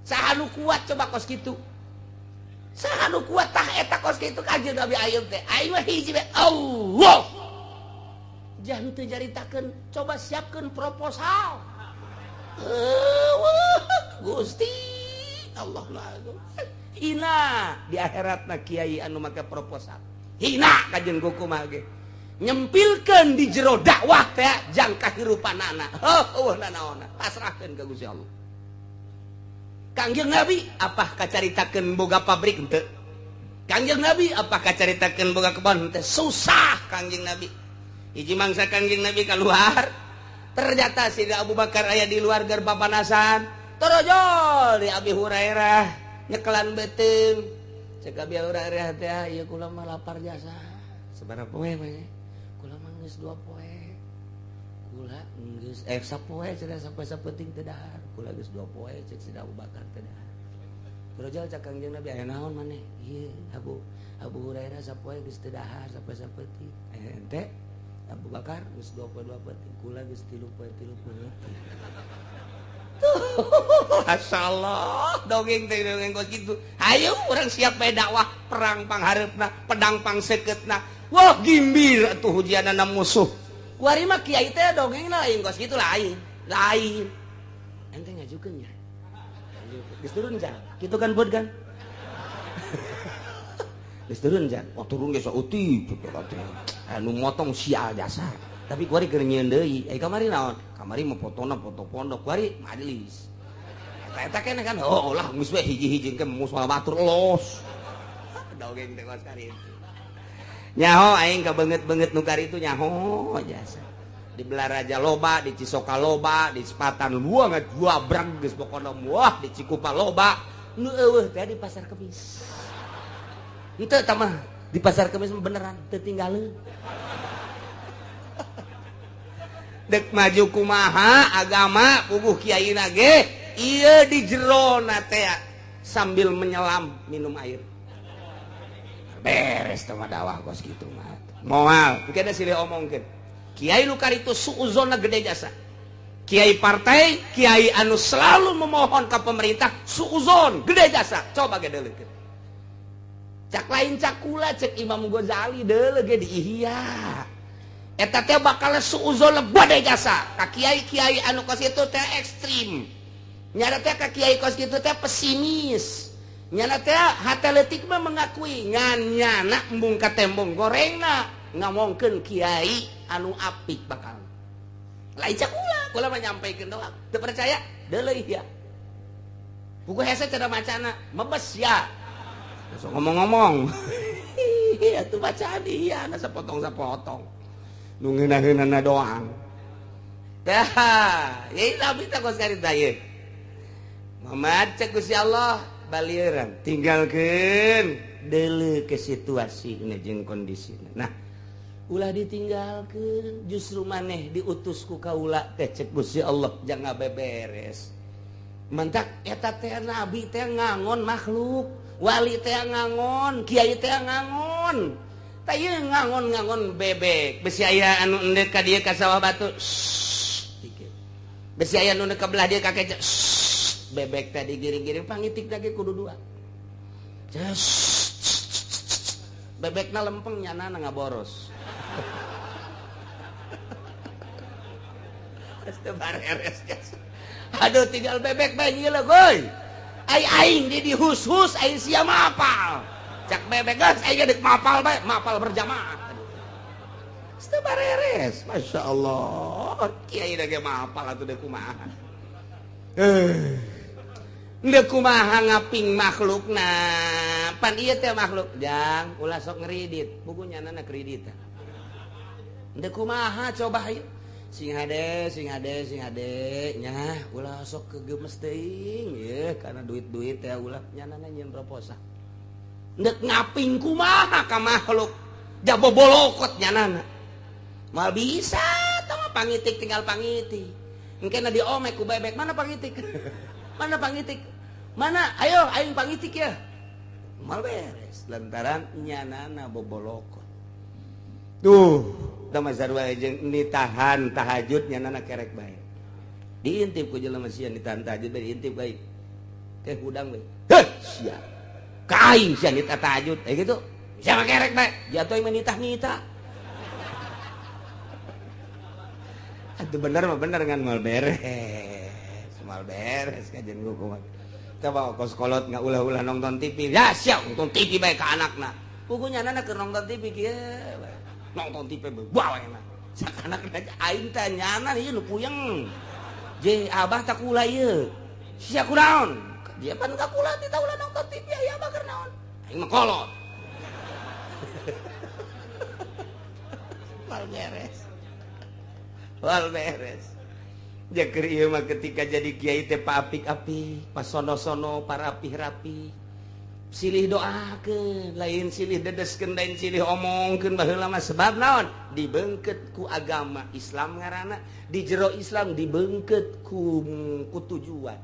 [SPEAKER 1] saha nu kuat coba kos kitu saha nu kuat tah eta kos kitu Kangjeng Nabi Ayub teh aing mah hiji bae Allah jangan teu jaritakeun coba siapkeun proposal Gusti Allah hina di akhiratna kiai anu make proposal hina kajen kumaha ge nyempilkeun di jero dakwah teh jang kahirupanana heuh nanaonna pasrahkeun ka Gusti Allah Kangjeng Nabi apah kacaritakeun boga pabrik henteu Kangjeng Nabi apah kacaritakeun boga kebon henteu susah Kangjeng Nabi hiji mangsa Kangjeng Nabi keluar ternyata si Abu Bakar aya di luar ger papanasan torojol di Abi Hurairah nyekelan beuteung cek Abi Hurairah teh ieu kula mah lapar jasa sabaraha poe mah kula mah geus 2 poe kula geus sapoe cenah sampai sapenting teu dahar kula geus 2 poe cek si Abu Bakar teh dahar torojol cek Kangjeng Nabi aya naon maneh ieu Abu Hurairah sapoe geus teu dahar sampai sapenting ente Abu Bakar geus 2 poe 2 penting kula geus 3 poe 3 penting masyaallah dongeng teh dongeng kos kitu hayu urang siap bae dakwah perang panghareupna pedang pangsekeutna wah gimbir atuh hujanana musuh kuari mah kiai teh dongengna lain kos kitu lain ente ngajukeun nya geus turun jan kitu kan buat kan geus turun jan oh turun geus sauti anu motong sial dasar tapi kuari keur nyieun deui kamari naon kamari mah fotona foto pondok kuari majelis eta keneh kan oh lah geus we hiji-hiji ke musola batur los dongeng teh kos kari nyaho aing kabeungeut-beungeut nu kari itu nyaho jasa di Belaraja loba di Cisoka loba di Sepatan luang dua brag geus pokona muah di Cikupa loba nu eueuh teh di Pasar Kemis henteu tah mah di Pasar Kemis beneran teu tinggalin dek maju kumaha agama puguh kiaina ge ieu di jerona teh sambil menyelam minum air beres teh mah dakwah kos kitu mah moal pikeun silih omongkeun kiai nu karitu suuzonna gede jasa kiai partai kiai anu selalu memohon ka pemerintah suuzon gede jasa coba ge deuleukeun cak lain cak kula cek Imam Ghazali deuleu ge di Ihya eta teh bakal suuzon bade jasa ka kiai-kiai anu kos kitu teh ekstrim nyana teh ka kiai kos kitu teh pesimis nyana teh hate leutik mah mengakui ngan nyana embung ka tembong gorengna ngomongkeun kiai anu apik bakal lain cak kula mah nyampaikeun doang teu percaya deuleu ya buku hese cenah macana mebes ya sok ngomong-ngomong atuh bacaan ieu na sapotong-sapotong nu ngeunah-ngeunahna doang tah ieu nabi teh kos karita ieu Muhammad cek Gusti Allah balieran tinggalkeun deuleu ke situasina jeung kondisina nah ulah ditinggalkeun justru maneh diutus ku kaula teh cek Gusti Allah jangan beberes mentak eta teh nabi teh ngangon makhluk wali teh ngangon kiai teh ngangon Teu ngangon-ngangon bebek. Besi aya anu endek ka dieu ka sawah batu. Besi aya nu ka belah dieu ka kece. Bebek tadi giring-giring pangitik lagi kudu dua. Bebekna lempeng nyana ngaboros. Aduh tinggal bebek bayi lah goy. Aing di hus-hus aing sia mapal. Cak bebek gas aing dek mapal bae, mapal berjamaah. Teu bareres. Masya Allah. Kiai dek mapal atuh dek kumaha. Dek kumaha ngaping makhlukna. Pan ieu teh makhluk jang ulah sok ngridit. Bukunya nana kredit. Dek kumaha coba ieu. Sing hade nya ulah sok kegemes teuing ye karena duit-duit ya ulah nyanana nyeun proposal. Ndek ngaping kumaha ka makhluk da bobolokot nyanana. Mal bisa tah mah pangitik tinggal pangitik. Engkena diomek ku bebek mana pangitik? Mana pangitik? Mana ayo aing pangitik ya. Mal beres lantaran nyanana bobolokot. Tuh da mazarwa jeung ditahan tahajud nyanana kerek bae. Diintip ku jelema sia ditahan tahajud bae diintip bae. Teh hudang bae. Heh sia. Ka aing sia nita tahajud gitu. Sia mah kerek bae. Jatuh mah nitah-nitah. Atuh bener mah bener ngan mal beres. Mal beres kajen kumaha. Coba kos kolot nggak ulah-ulah nonton TV. Ya sia nonton TV bae ka anakna. Pugunya anak keur nonton TV kieu. Nonton TV bawa enak. Sakana kena aing teh nyana ieu nu puyeng. Je abah tak kula ieu. Sia kunaon? Dia pan ka kula ti ulah nonton TV aya abah keur naon? Aing mah kolot. Wal beres. Wal beres. Jakeur ieu mah ketika jadi kiai teh paapik-apik, pasono-sono, parapih-rapih. Silih doakeun, lain silih dedeskeun, lain silih omongkeun baheula mah sebab naon? Dibeungkeut ku agama Islam ngaranna, di jero Islam dibeungkeut ku tujuan.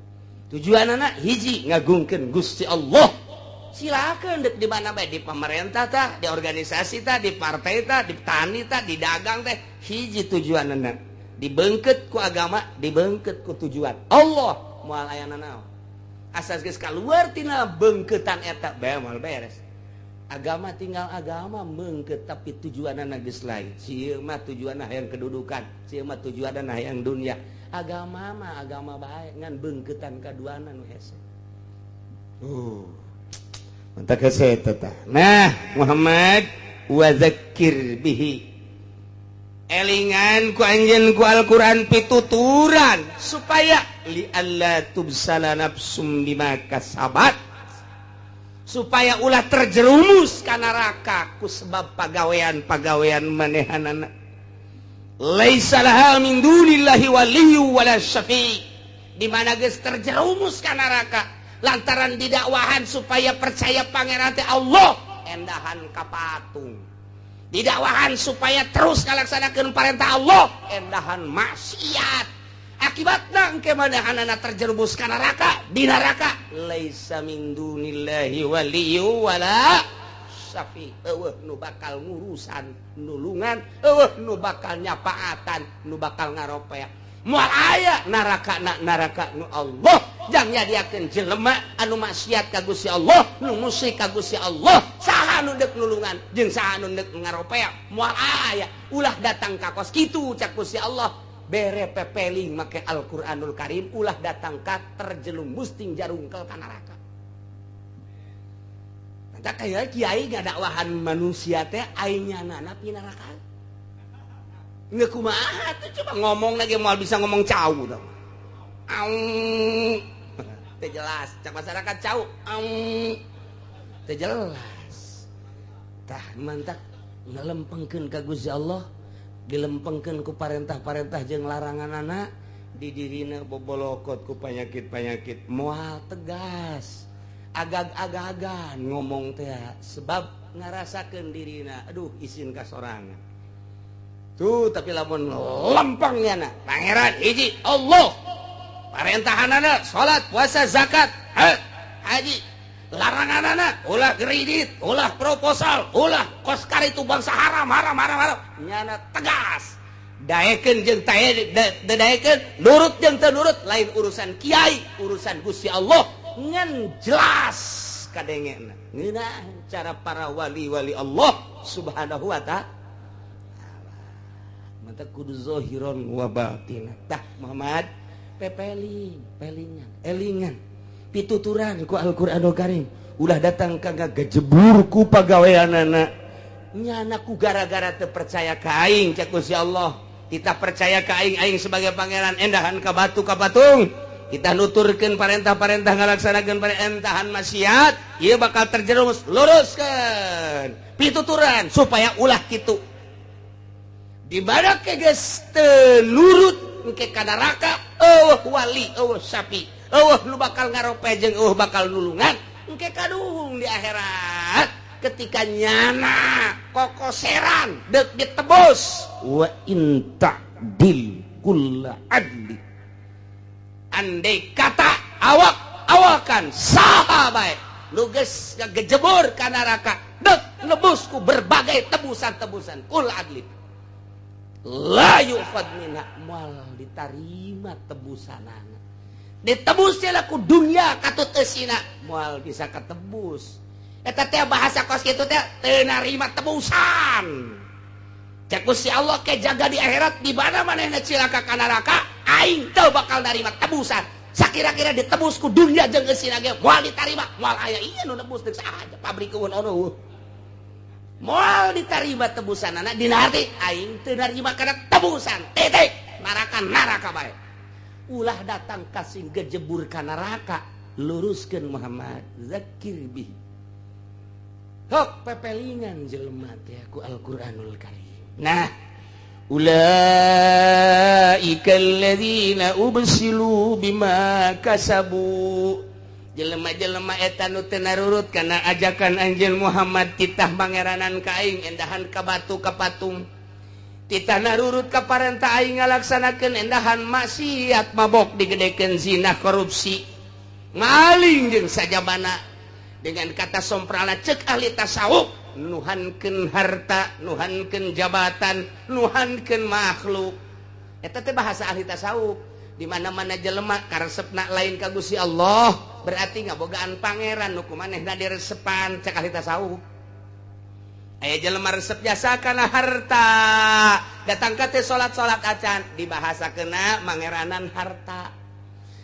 [SPEAKER 1] Tujuanna hiji ngagungkeun Gusti Allah. Silakeun dek di mana bae, di pemerintah tah, di organisasi tah, di partai tah, di tani tah, di dagang teh, hiji tujuanna. Dibeungkeut ku agama, dibeungkeut ku tujuan. Allah moal aya naon? Asal geus kaluar tina beungkeutan eta bae moal beres. Agama tinggal agama meungkeut tapi tujuanna geus lain. Sieu mah tujuanna hayang kedudukan, sieu mah tujuanna hayang dunia. Agama mah agama bae ngan beungkeutan kaduana nu hese. Mantap hese eta. Nah, Muhammad wa dzakir bihi. Elingan ku anjeun ku Al-Qur'an pituturan supaya li alla tubsala nafsum bima kasabat, supaya ulah terjerumus ka neraka ku sebab pagawean-pagawean manehanana. Laisa laha min dunillahi waliyyu wala syafi', di mana geus terjerumus ka neraka lantaran didakwahan supaya percaya pangeran teh Allah endahan ka patung. Didakwahan supaya terus ngalaksanakeun perintah Allah endahan maksiat. Akibatna engke manahanana terjerumus ka neraka, di neraka laisa min dunillahi waliyyu wala syafi'. Eueuh nu bakal ngurusan nulungan, eueuh nu bakal nyapaatan, nu bakal ngaropea. Moal aya neraka nu Allah jang nyadiakeun jelema anu maksiat ka Gusti Allah, nu musyrik ka Gusti Allah. Saha nu deuk nulungan jeung saha nu deuk ngaropea. Moal aya ulah datang ka kos kitu cak Gusti Allah. Bere pepeling make Al-Qur'anul Karim ulah datang ka terjelumus ting jarungkel ka neraka. Eta kaya kiai ngadakwahan manusia teh aing nyanana pi neraka. Nggak kumaha tuh coba ngomong lagi mau bisa ngomong cau dong. Teh jelas, cak masyarakat cau. Teh jelas. Tah mantap ngelempengkeun ka Gusti Allah, dilempengkeun ku parentah-parentah jeung laranganana, di dirina bobolokot ku panyakit-panyakit. Moal tegas. Agag-agagan ngomong teh sebab ngarasakeun dirina aduh isin ka sorangan. Tuh tapi lamun lempengnya na pangeran hiji Allah, parentahanana salat puasa zakat haji, larangan anak ulah kredit ulah proposal ulah koskar itu bangsa haram nyana tegas daekeun jeung daekeun nurut jeung teu nurut lain urusan kiai urusan Gusti Allah ngan jelas kadengena ngeunah cara para wali-wali Allah subhanahu wa ta'ala mata kudu zahiron wa batinan tah Muhammad elingan pituturan ku Al-Qur'anul Karim ulah datang kagak gejebur ku pagaweanana nyana ku gara-gara teu percaya ka aing cak Gusti Allah kita percaya ka aing sebagai pangeran endahan ka batu ka patung kita nuturkeun parentah-parentah ngalaksanakeun parentahan maksiat ieu bakal terjerumus luruskeun pituturan supaya ulah kitu di badak ke geus teu nurut engke ka neraka wali sapi lu bakal ngarope jeung bakal nulungan engke kaduhung di akhirat ketika nyana kokoseran deuk ditebus wa inta dil kulla adli andai kata awakan saha bae nu geus ngagejebur ka neraka deuk nebus ku berbagai tebusan-tebusan kul adli la yu'khad minha moal ditarima tebusanana ditebusnya ku dunia katut eusina moal bisa katebus eta teh bahasa kos kitu teh teu narima tebusan cek Gusti Allah ke jaga di akhirat di mana manehna cilaka ka neraka aing teu bakal narima tebusan sakira-kira ditebus ku dunia jeung eusina ge moal ditarima moal aya ieu nu nebus deuk saha pabrik eueun ono moal ditarima tebusan anak dina hati aing teu narima kana tebusan titik neraka bae ulah datang kasih gejebur ka neraka luruskeun Muhammad zakir bihi hok pepelingan jelema teh ku Al-Qur'anul Karim nah ulaika alladzina ubsilu bima kasabu jelema-jelema eta nu teu narurut kana ajakan anjeun Muhammad titah mangeranan ka aing endahan ka batu ka patung titah narurut ka parentah aing ngalaksanakeun endahan maksiat mabok digedekeun zina korupsi maling jeung sajabana dengan kata somprana cek ahli tasawuf nuhankeun harta nuhankeun jabatan nuhankeun makhluk eta teh bahasa ahli tasawuf di mana-mana jelema karesepna lain ka Gusti Allah berarti ngabogaan pangeran nu kumanehna diresepan cek ahli tasawuf aya jelema resep jasa kana harta datang ka teh salat-salat acan dibahasakeunna mangeranan harta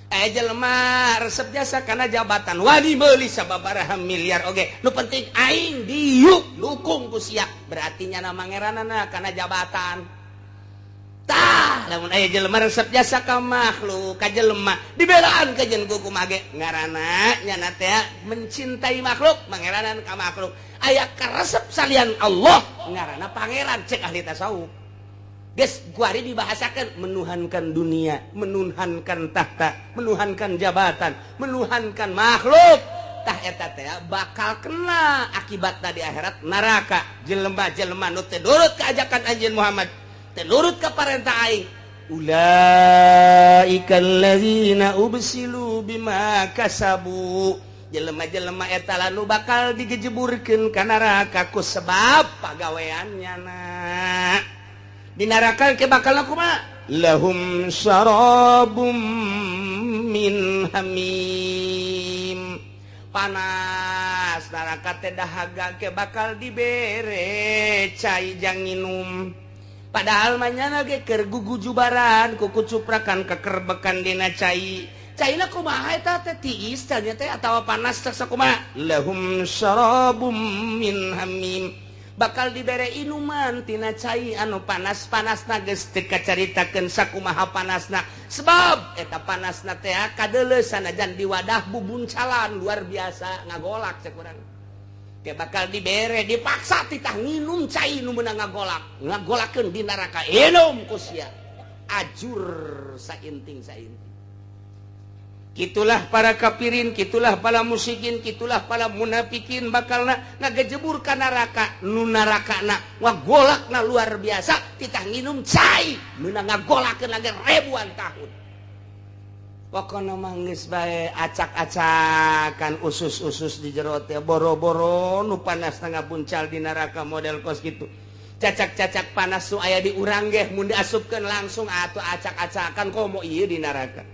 [SPEAKER 1] aya jelema resep jasa kana jabatan wani meuli sababaraha miliar oge nu penting aing diuk dukung ku sia berarti nyana mangeranana kana jabatan tah lamun aya jelema resep jasa ka makhluk ka jelema dibelaan ka jeung kumaha ge ngaranna nyana teh mencintai makhluk mangeranan ka makhluk aya karesep salian Allah ngaranna pangeran cek ahli tasawuf geus kuari dibahasakeun menuhankan dunia menuhankan tahta menuhankan jabatan menuhankan makhluk tah eta teh bakal kena akibatna di akhirat neraka jelema-jelema nu teu nurut ka ajakan anjeun Muhammad teu nurut ka parentah aing ulaika alladzina ubsilu bima kasabu jelema-jelema eta lalu bakal digejeburkeun ka neraka ku sebab pagaweannya na di neraka ke bakal kumaha lahum syarabum min hamim panas neraka teh dahaga ke bakal dibere cai jang nginum padahal manyana ge keur gugujubaran ku kucuprakan kekerbekan dina cai caina kumaha eta teh tiis nya teh atawa panas teh sakumaha lahum syarabum min hamim bakal dibere inuman tina cai anu panas-panasna geus teu kacaritakeun sakumaha panasna sebab eta panasna teh kadeuleuh sanajan di wadah bubuncalan luar biasa ngagolak cek urang teh bakal dibere dipaksa titah nginum cai nu meunang ngagolakeun di neraka enum ku sia ajur sainting-sainting. Kitulah para kafirin, kitulah para musyrikin, kitulah para munafikin bakalna ngagejebur ka neraka. Nu narakana ngagolakna luar biasa, titah nginum cai meunang ngagolakeun lagi ribuan tahun. pokoknya manggis bae acak-acakan usus-usus di jero teh boro-boro nu panas tengah puncal di neraka model kos gitu cacak-cacak panas nu aya di urang ge mun diasupkeun langsung atuh acak-acakan komo ieu di neraka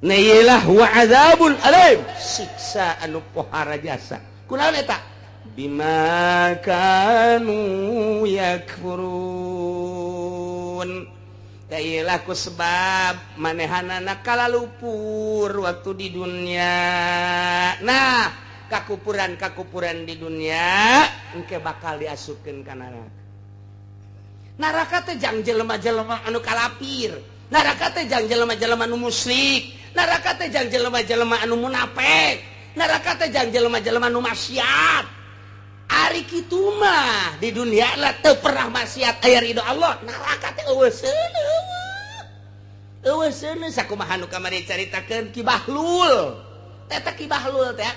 [SPEAKER 1] na iyalah wa adzabul alim siksa anu pohara jasa kunaon eta bima kanu yakfurun iyalah ku sebab manehanana kalalupur waktu di dunia. Nah, kakupuran di dunia engke bakal diasupkeun ka neraka. Neraka teh jang jelema-jelema anu kalapir. Neraka teh jang jelema-jelema anu musyrik. Neraka teh jang jelema-jelema anu munafik. Neraka teh jang jelema-jelema anu maksiat. Ari kitu mah di dunia lah teu pernah maksiat aya ridho Allah. Neraka teh eueuh seuneu sakumaha nu kamari caritakeun Ki Bahlul. Eta Ki Bahlul teh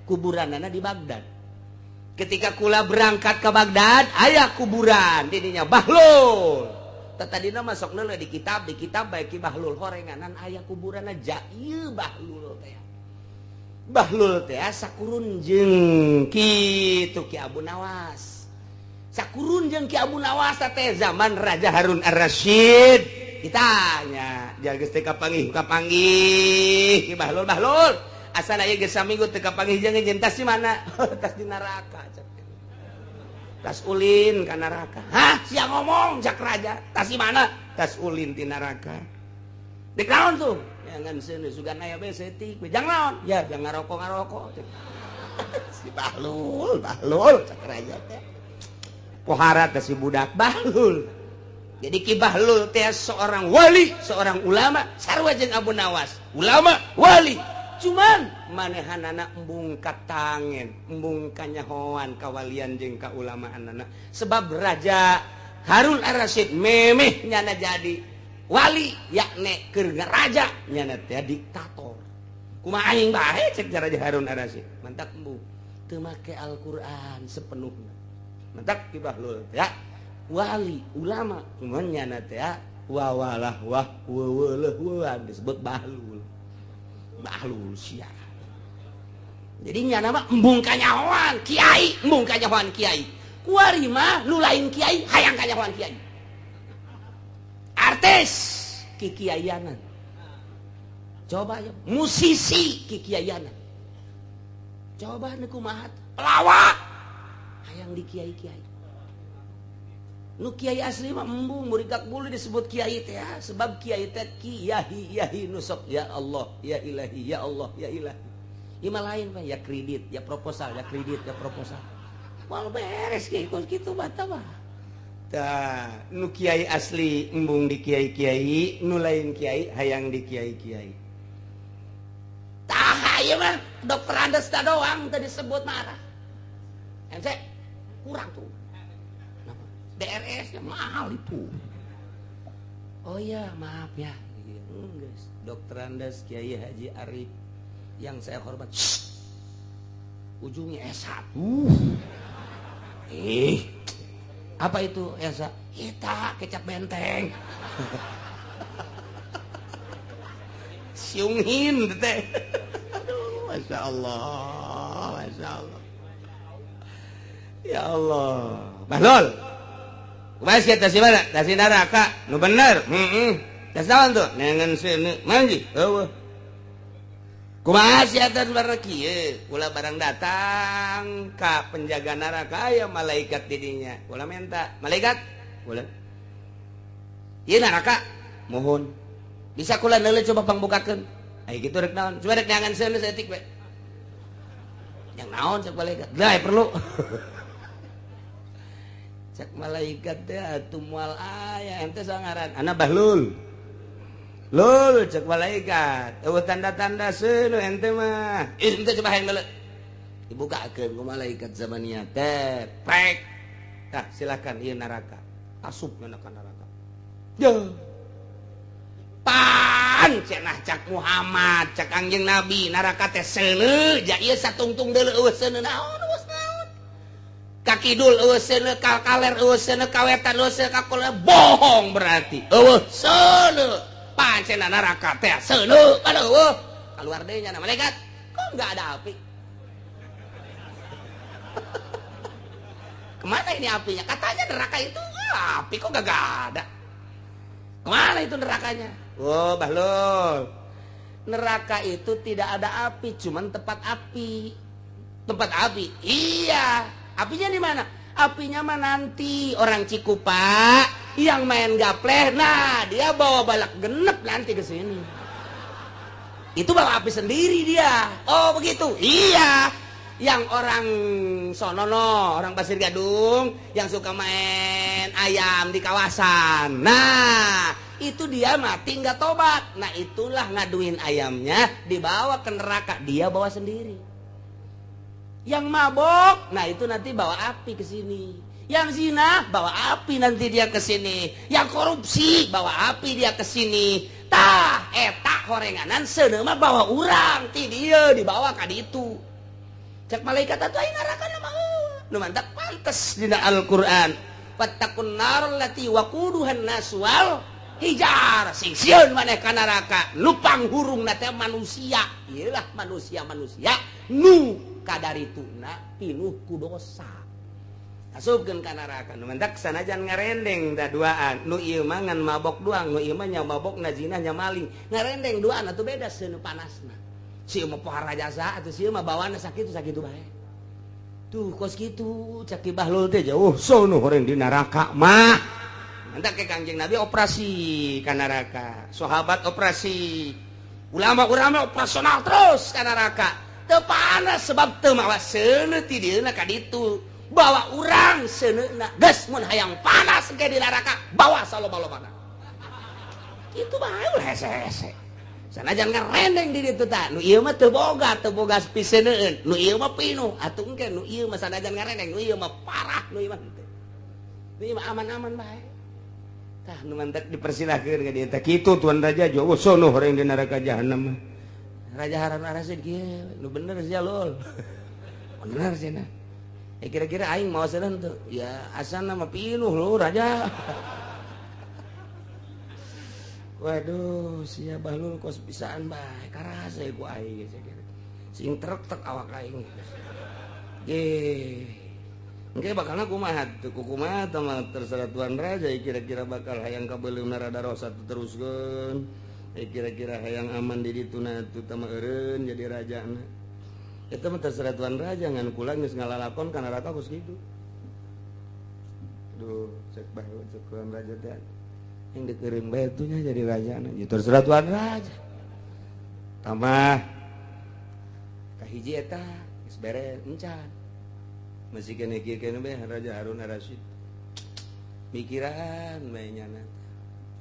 [SPEAKER 1] kuburanana di Baghdad. Ketika kula berangkat ke Baghdad, aya kuburan di dinya Bahlul. Tadina masuk neuleuh di kitab bae Ki Bahlul horenganan aya kuburanna ieu Bahlul teh. Bahlul teh sakurun jeung kitu Ki Abu Nawas. Sakurun jeung Ki Abu Nawas teh zaman Raja Harun Ar-Rasyid. Ditanya, jageus teh kapanggih Ki Bahlul asal aya geus saminggu teu kapanggih jeung nyentas di mana? Tas di neraka. Tas ulin ka neraka. Hah, sia ngomong jak raja. Tas di mana? Tas ulin di neraka. Dek naon tuh? Jangan seuneu sugan aya bae seutik. Jang naon? Ya, jang ngarokok. Si Bahlul cak raja teh. Pohara teh si budak Bahlul. Jadi Ki Bahlul teh seorang wali, seorang ulama, sarua jeung Abu Nawas. Ulama, wali. Cuman manehanana embung katangen, embung kanyahoan kawalian jeung kaulamaanana. Sebab Raja Harun Ar-Rasyid memeh nyana jadi wali, yakni keur raja nyana teh diktator. Kumaha aing bae cek Raja Harun Ar-Rasyid. Mantak embung teu make Al-Qur'an sepenuhna. Mantak Ki Bahlul ya. Wali ulama cuman nyana teh wawalah disebut Bahlul sia. Jadi nyana mah embung kanyahoan kiai, kuari mah nu lain kiai hayang kanyahoan kiai. Artis kikiayanan. Coba ya musisi kikiayanan. Coba nu kumaha pelawak hayang di kiai-kiai. Nu kiai asli mah embung murigak bulu disebut kiai teh ya. Sebab kiai teh kiyahi nusok ya Allah ya ilahi ya Allah ya ilahi. Ima lain mah ya kredit ya proposal Wal beres kitu bata mah. Tah nu kiai asli embung di kiai-kiai, nu lain kiai hayang di kiai-kiai. Tah ieu mah dokter Andes doang tadi disebut marah. Ente kurang tuh. DRS-nya mahal itu. Oh iya, maaf ya. Guys, Dokter Andes Kiai Haji Arif yang saya hormat. Ujungnya S1. Apa itu S1? Kita kecap benteng. Siungin teh. Aduh, Masya Allah. Ya Allah. Bahlul. Kumaha sia tas mana? Tas neraka. Nu bener. Tas naon tuh? Nengen seuneu. Manji. Eueuh. Kumaha sia tas bareng kieu? Ulah barang datang ka penjaga neraka aya malaikat di dinya. Ulah minta. Malaikat. Ulah. Ieu neraka. Mohon. Bisa kula neuleuh coba pangbukakeun. Ai kitu rek naon? Coba rek nyangan seuneu saeutik we. Yang naon cek malaikat? Lah perlu. Cek malaikat teh atuh moal aya ente sangaran ana Bahlul. Lul cek malaikat eueuh tanda-tanda seuneu ente mah. Ente coba hayang leuleuh. Dibukakeun ku malaikat zamania teh. Prek. Tah silakan ieu neraka. Asupna ka neraka. Duh. Pan cenah cak Muhammad, cak Kangjeng Nabi neraka teh seuneu, ja ieu satungtung deuleu eueuh seuneu naon kakidul eueuh seuneu kaler eueuh seuneu kawetan eueuh seuneu kakuleur bohong berarti eueuh seuneu pancen neraka teh seuneu aduh keluar deui nya malaikat kok enggak ada api. Kemana ini apinya? Katanya neraka itu api kok gak ada. Kemana itu nerakanya? Oh Bahlul, neraka itu tidak ada api, cuman tempat api. Tempat api? Iya. Apinya di mana? Apinya mah nanti orang Cikupa yang main gapleh, nah dia bawa balak genep nanti ke sini. Itu bawa api sendiri dia. Oh begitu? Iya. Yang orang sonono, orang Pasir Gadung yang suka main ayam di kawasan. Nah, itu dia mati nggak tobat. Nah, itulah ngaduin ayamnya dibawa ke neraka, dia bawa sendiri. Yang mabok, nah itu nanti bawa api ke sini. Yang zina bawa api nanti dia ke sini. Yang korupsi bawa api dia ke sini. Tah, eta horenganan seuneu mah bawa urang ti dia dibawa ka ditu. Cek malaikat atuh aya neraka mah nu mantap pantes dina Al-Qur'an. Wattaqun nar allati waquduhan nas wal hijar. Sing sieun maneh ka neraka nu panghurungna teh manusia. Ieulah manusia-manusia nu kadarituna pinuh ku dosa. Asupkeun ka neraka nu mantap sanajan ngarendeng da duaan. Nu ieu mah ngan mabok doang, nu ieu mah nya mabok na zina nya maling. Ngarendeng duaan atuh beda seuneu panasna. Si mah pohara jasa atau si mah bawana sakitu bae. Tuh kos kitu cak Bahlul teh jauh sono horeng di neraka mah. Nanti ke Kangjeng Nabi operasi ka neraka. Sahabat operasi. Ulama-ulama operasional terus ka neraka. Teu panas sebab teu mawa seuneu ti dieuna ka ditu. Bawa urang seuneuna. Geus mun hayang panas ke di neraka, bawa saloba-lobana. Itu bae ulah hese-hese. Sanajan ngarendeng di ditu tah nu ieu mah teu boga piseuneun nu ieu mah pinuh atuh engke nu ieu mah sanajan ngarendeng nu ieu mah parah nu ieu mah teh nu ieu mah aman-aman bae tah nu mantek dipersilahkeun ka dieu teh kitu tuan raja jowo sono horeng di neraka jahanam raja Harun Ar-Rasyid kieu nu bener sia lol bener cenah kira-kira aing mau seun tuh ya asana mah pinuh lho raja. Waduh, sia Bahlul kos pisaan bae, karasa ku aing geus kira. Sing trek-trek awak aing. Ge. Engke bakalna kumaha teu kumaha tah mah terserah tuan raja kira-kira bakal hayang kabeuleumna rada rosa teu teruskeun. Kira-kira hayang aman di dituna teu tah mah eureun jadi rajana. Eta mah terserah tuan raja ngan kula geus ngalalakon kana neraka kos kitu. Duh, cek Bahlul cek tuan raja teh. Yang dikirim batunya jadi raja itu terserah tuan raja tambah kahiji eta geus bere encan masih kene kieu kene bae Raja Harun Ar-Rasyid mikiran bae nyana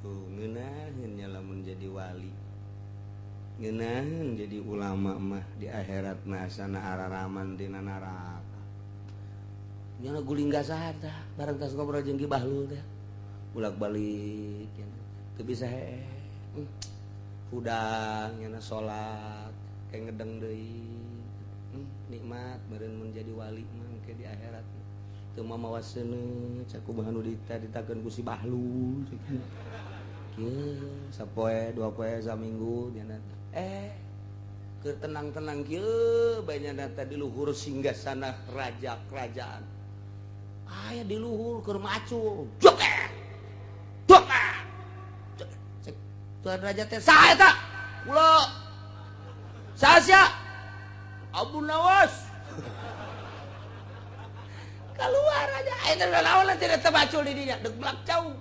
[SPEAKER 1] tuh ngeunaheun nya lamun jadi wali ngeunaheun jadi ulama mah di akhirat mah asana araraman dina neraka nyana guling gasar tah bareng tas ngobrol jeung Ki Bahlul teh bolak-balik ya. Teu bisa hudang nyana salat kayak ngedeng deui nikmat meureun mun jadi wali mah ke di akhirat teu mamawa seuneu cakumaha nu ditakeun ku si Bahlul kieu sapoe dua poe saminggu nyana keur tenang-tenang kieu bae nyana teh di luhur singgasana raja kerajaan aya di luhur keur macul joket tuan raja teh saha eta? Kula. Saha sia? Abu Nawas. Keluar aja. Eta naon tidak tebacul di dinya, deuk melak cau.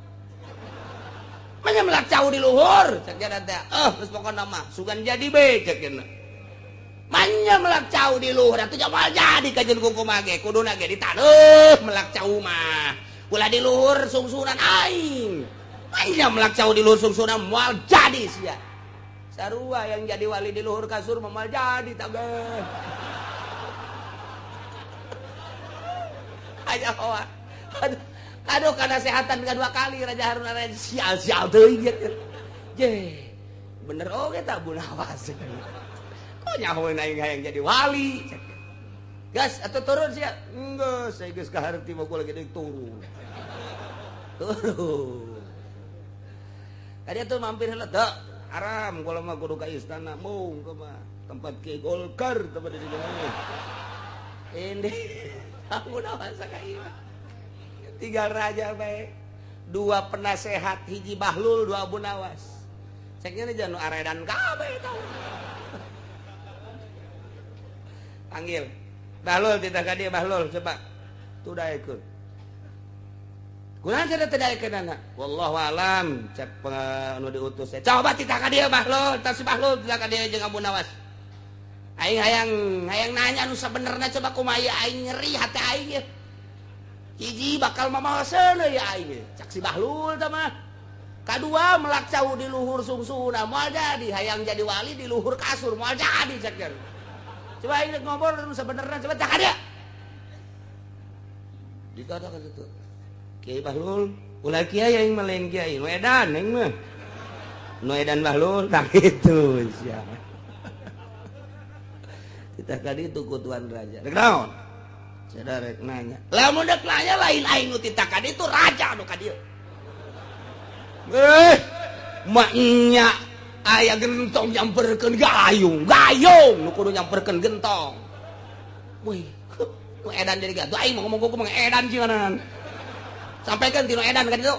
[SPEAKER 1] Manya melak cau di luhur, cek jana teh. Geus pokona mah sugan jadi be cek jana. Manya melak cau di luhur atuh jamal jadi ka jeung kumaha ge, kuduna ge ditaneuh melak cau mah. Ulah di luhur sungsunan aing. Manya melak cau di luhur sungsunan moal jadi sia. Sarua yang jadi wali di luhur kasur moal jadi tage. Aja hoa. Aduh kana sehatan kedua kali Raja Harun Ar-Rasyid sial-sial teuing je. Bener oge tak Bu Nawas. Kok nyahoeun aing hayang jadi wali. Gas atuh turun sia. Enggeus saya geus kaharti mah gua lagi deuk turun. Turun. Tadi tuh mampir heula teu Aram kalau mah kudu ka istana mung ke mah tempat Ki Golkar tempat di jalan. Ini Abu Nawas ka ieu. Tinggal raja bae. 2 penasehat hiji Bahlul 2 Abu Nawas. Ceknya jangan aredan kabeh tau. Panggil. Bahlul titah ka dieu Bahlul coba. Tudaekeun. Kunaon cara tudaekeun anak? Wallahu alam cek anu diutus. Coba titah ka dieu Bahlul, tah si Bahlul titah ka dieu jeung Abu Nawas. Aing hayang nanya anu sabenerna coba kumaha aing nyeri hati aing ye. Hiji bakal mamawaseun ya aing. Cak si Bahlul tah mah. Kadua melak cau di luhur sungsuna moal jadi hayang jadi wali di luhur kasur moal jadi cek. Coba aing ngobrol anu sabenerna coba cak dia. Dikatakan itu. Kiai Bahlul, ulah kiai aing mah lain kiai, nu edan aing mah. Nu edan Bahlul tah kitu sia. Kita kali itu ku Tuan Raja. Rek naon? Sada rek nanya. Lamun dek nanya lain aing nu titah ka ditu raja nu ka dieu. Maknya aya gentong nyamperkeun gayung nu kudu nyamperkeun gentong. Wih, nu edan jadi gaduh aing ngomong ku mah edan cieunan. Sampaikan tino edan kan itu.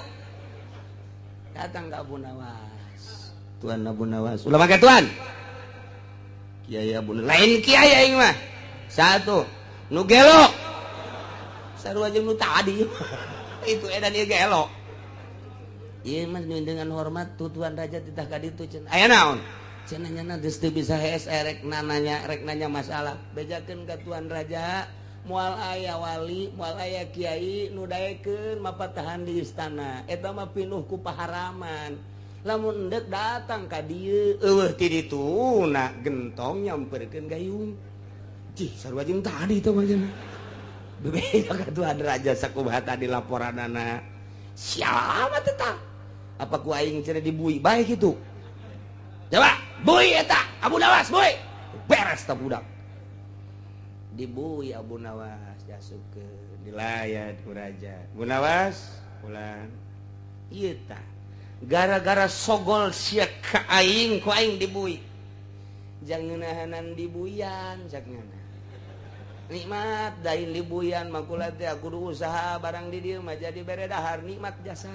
[SPEAKER 1] Datang ke Abu Nawas. Tuan Abu Nawas. Ulah make tuan. Kiai Abu Nawas. Lain kiai aing mah. Satu. Nu gelo. Sarua jeung nu tadi. Itu edan ieu gelo. Ieu mah dengan hormat tuan raja titah ka ditu cenah. Aya naon? Cenah nyana geus teu bisa hees rek nanya masalah. Bejakeun ka tuan raja. Moal aya wali, moal aya kiai nu daekeun mapatahan di istana. Eta mah pinuh ku paharaman. Lamun endek datang ka dieu, eueuh ti dituna gentong nyamperkeun gayung. Cih, sarua jeung tadi teh mah cenah. Bebeda ka tuan raja sakumaha tadi laporanana. Siapa tetah? Apa ku aing cenah dibui bae kitu? Coba, bui eta, Abu Nawas, bui. Beres tah budak. Dibui Abu Nawas jasukeun dilayat ku raja. Abu Nawas ulang ieu tah gara-gara sogol sia ka aing ku aing dibui. Jang ngeunahanan dibuyan sakna. Nikmat dain dibuyan mah kula teh kudu usaha barang di dieu mah jadi bere dahar nikmat jasa.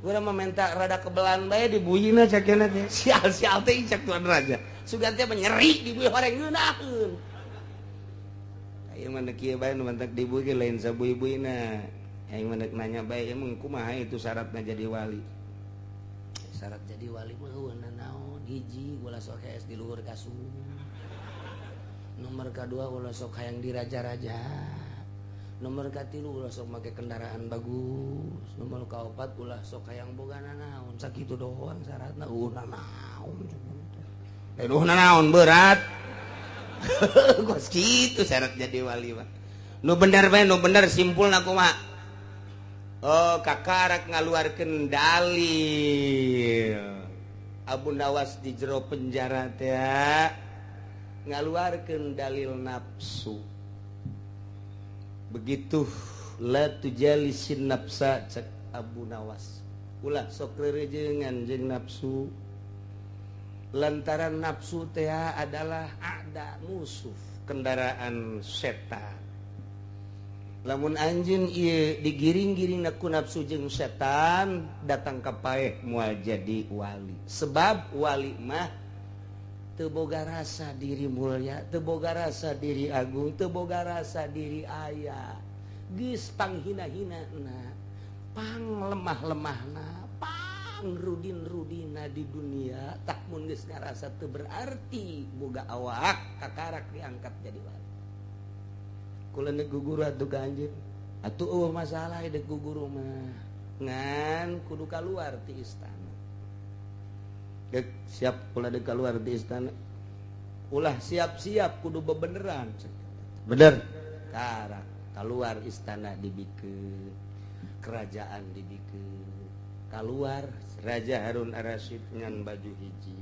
[SPEAKER 1] Gua mah minta rada kebelan bae dibuyina sakna teh. Sial-sial teh cak tuan raja. Sugan teh menyeri dibui horeng ngeunaheun. Aing mah kieu bae nu mantak dibui ge lain sabui-buina. Aing mah nanya bae emang kumaha itu syaratna jadi wali. Syarat jadi wali mah eueuna naon? Hiji ulah sok hees di luhur kasur. Nomor kadua ulah sok hayang diraja-raja. Nomor katilu ulah sok make kendaraan bagus. Nomor kaopat ulah sok hayang bogana naon. Sakitu doang syaratna naon. Naon berat. Kos kitu syarat jadi wali mah. Nu bener bae nu bener simpulna kumaha? Oh, kakarak ngaluarkeun dalil. Abu Nawas di jero penjara teh ngaluarkeun dalil nafsu. Begitu la tujalisin nafsa cek Abu Nawas. Ulah sok rerejeungan jeung nafsu. Lantaran nafsu teh adalah ada musuh kendaraan setan. Lamun anjeun ieu digiring-giring ku nafsu jeung setan datang ka paeh moal jadi wali. Sebab wali mah teu boga rasa diri mulya, teu boga rasa diri agung, teu boga rasa diri aya. Geus panghina-hinana, pang lemah-lemahna, pang rudin-rudina di dunia, tak mun geus ngarasa teu berarti boga awak kakarak diangkat jadi wali. Kula neuk guguru atuh ka anjeun. Atuh eueuh masalah deuk guguru mah. Ngan kudu kaluar ti istana. Geuk siap kula deuk kaluar ti istana. Ulah siap-siap kudu bebeneran. Bener. Karak kaluar istana dibikeun. Kerajaan dibikeun. Kaluar Raja Harun Ar-Rasyid ngan baju hiji.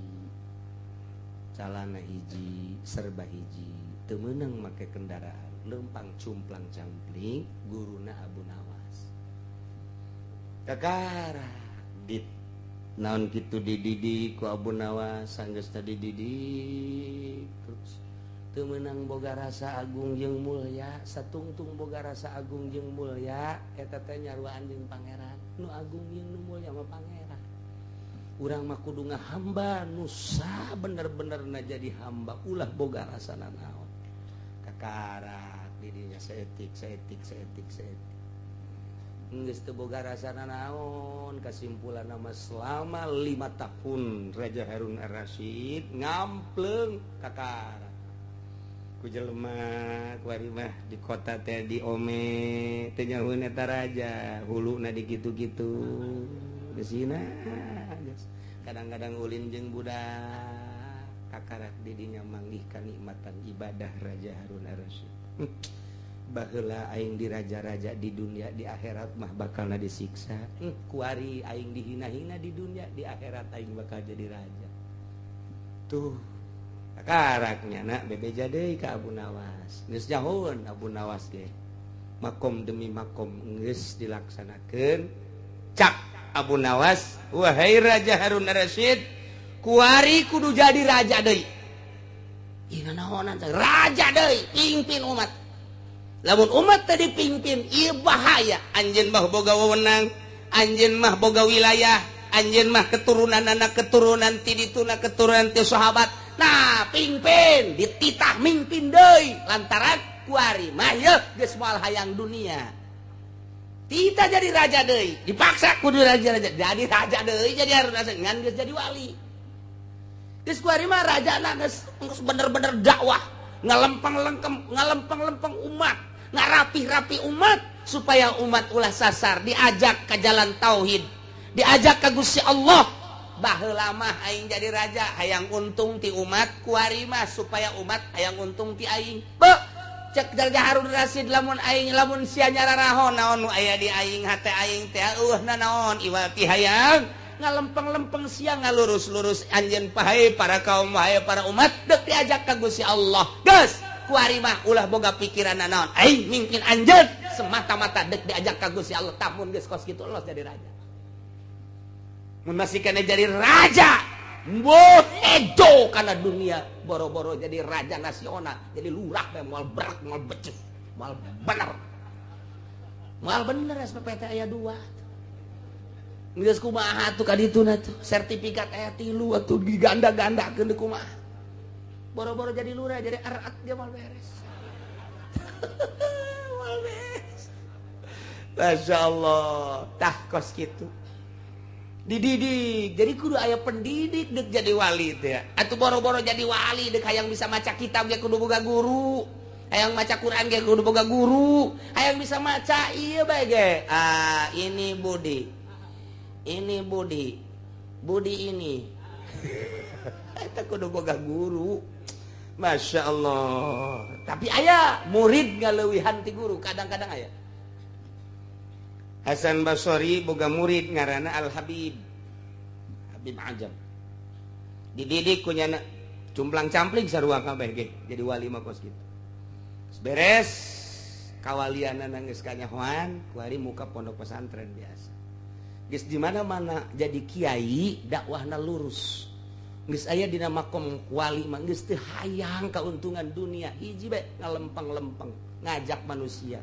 [SPEAKER 1] Calana hiji, serba hiji. Teu meunang make kendaraan. Lempang cumplang campling guruna Abu Nawas kakara dit naon kitu dididik ku Abu Nawas sanggeus tadi dididik terus teu meunang boga rasa agung jeung mulya satungtung boga rasa agung jeung mulya eta teh nyaruaan jeung pangeran nu agung jeung nu mulya mah pangeran urang mah kudu ngahamba nu bener-benerna jadi hamba ulah boga rasana naon kakarak dirinya saeutik geus teu boga rasana naon kasimpulan nama selama 5 tahun Raja Harun Ar-Rasyid ngampleung kakarak ku jelema kuari mah di kota teh di ome teh nyahoeun eta raja huluna di kitu-kitu geusina kadang-kadang ulin jeung budak kakarak didinya manggih kanikmatan ibadah Raja Harun Ar-Rasyid baheula aing di raja-raja di dunia di akhirat mah bakalna disiksa kuari aing dihina-hina di dunia di akhirat aing bakal jadi raja tuh kakaraknya nak bebeja deui ka Abu Nawas geus nyahoeun Abu Nawas ge makom demi makom geus dilaksanakeun cak Abu Nawas wahai Raja Harun Ar-Rasyid kuari kudu jadi raja deui ieu naonan raja deui pimpin umat lamun umat tadi pimpin ieu bahaya anjeun mah boga wewenang anjeun mah boga wilayah anjeun mah keturunan anak keturunan ti dituna keturunan ti sahabat nah pimpin dititah mimpin deui lantaran kuari mah yeuh geus moal hayang dunia kita jadi raja deui dipaksa kudu raja jadi raja deui jadi Harun Ar-Rasyid ngan geus jadi wali geus kuari mah rajana geus bener-bener dakwah ngalempeng-lempeng umat ngarapih-rapih umat supaya umat ulah sasar diajak ke jalan tauhid diajak ke Gusti Allah baheula mah aing jadi raja hayang untung ti umat kuari mah supaya umat hayang untung ti aing cek Raja Harun Ar-Rasyid lamun aing lamun sia nyararahon naon nu aya di aing hate aing teh naon iwal ti hayang ngalempeng-lempeng sia ngalurus-lurus anjeun pahe para kaum pahe para umat deuk diajak ka Gusti Allah geus kuari mah ulah boga pikiran naon aing mingkin anjeun semata-mata deuk diajak ka Gusti Allah tamun geus kos kitu los jadi raja mun masih kana jadi raja bohedo karena dunia boro-boro jadi raja nasional jadi lurah moal berak moal becus moal bener SPPT aya 2 geus kumaha tuh kadituna tuh sertifikat aya 3 atuh diganda-gandakeun deui kumaha boro-boro jadi lurah jadi arat dia moal beres moal beres masyaallah tah kos kitu dididik jadi kudu aya pendidik dek jadi wali teh atuh boro-boro jadi wali dek hayang bisa maca kitab ge kudu boga guru hayang maca Quran ge kudu boga guru hayang bisa maca ieu bae ge ini Budi ini eta kudu boga guru Masya Allah tapi aya murid ngaleuwihan ti guru kadang-kadang aya Hasan Basri boga murid ngaranna Al-Habib Habib Ajam dididik ku nyana cumplang-campling sarua kabeh ge jadi wali mah kos kitu beres kawalianana geus kanyahoan kuari muka pondok pesantren biasa geus di mana-mana jadi kiai dakwahna lurus geus aya dina makom wali mah geus teu hayang kauntungan dunia hiji bae ngalempeng-lempeng ngajak manusia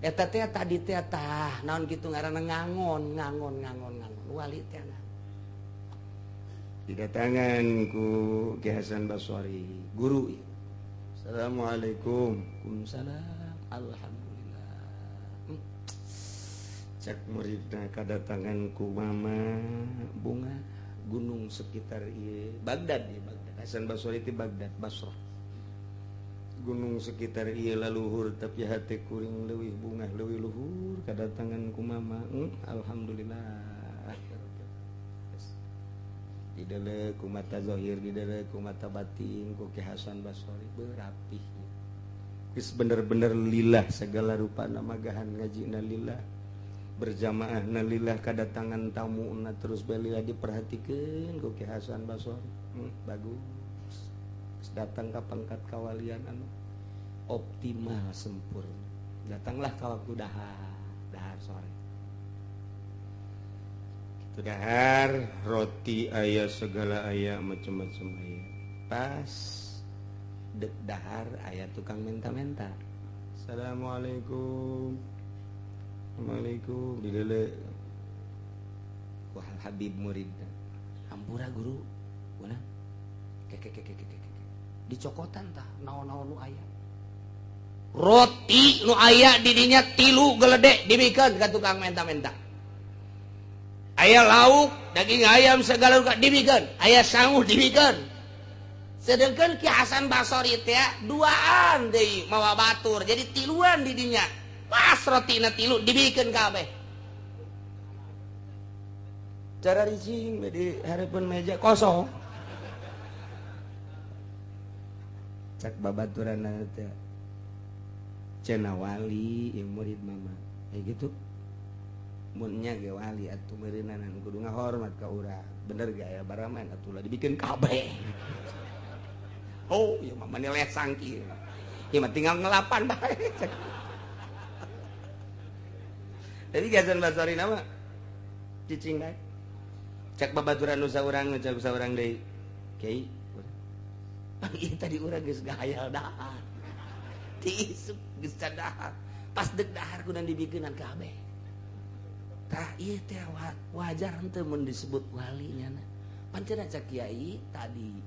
[SPEAKER 1] eta teh tadi teh tah naon kitu ngaranna ngangon wali teh didatangan ku Ki Hasan Basri guru Assalamualaikum Waalaikumsalam Alhamdulillah cek muridna kadatangan ku mama bunga gunung sekitar ieu Baghdad Hasan Basri ti Baghdad Basrah gunung sekitar ieu laluhur tapi hate kuring leuwih bungah leuwih luhur kadatangan ku mama alhamdulillah didele ku mata zahir didele ku mata batin ku Ki Hasan Basri berapih geus bener-bener lillah segala rupa namagahan ngajina lillah berjamaahna lillah kadatangan tamuuna terus balillah diperhatikeun ku Ki Hasan Basri bagus datang ke pangkat kawalian anu optimal sempurna datanglah ke waktu dahar sore dahar roti aya segala aya macam-macam aya pas dek dahar aya tukang menta-menta. Assalamualaikum. Waalaikumsalam. Dilele wah Habib murid hampura guru mana ke dicokotan tah naon-naon nu aya roti nu aya di dinya 3 geledek dibikeun ka tukang menta-menta. Aya lauk daging ayam segala rupa dibikeun, aya sanguh dibikeun. Sedangkan Ki Hasan Basori teh duaan deui mawa batur jadi 3 di dinya. Pas rotina 3 dibikeun kabeh. Cara ricing di hareupeun meja kosong. Cak babaturan teh cenah wali yang murid mama kayak gitu munnya ge wali atuh meureunan kudu ngahormat ka urang bener gak ya baraman atuh lah dibikin kabeh. Oh ya mama ni lesang kieu ieu mah tinggal ngelapan bae. Jadi Hasan Basori nama cicing bae cak babaturan nu saurang cak saurang deui kiai ieu tadi urang geus gahayal dahar diisuk geus dahar pas deg dahar kunaon dibikeun kabeh tah ieu teh wajar henteu mun disebut wali nya pancen cak kiai tadi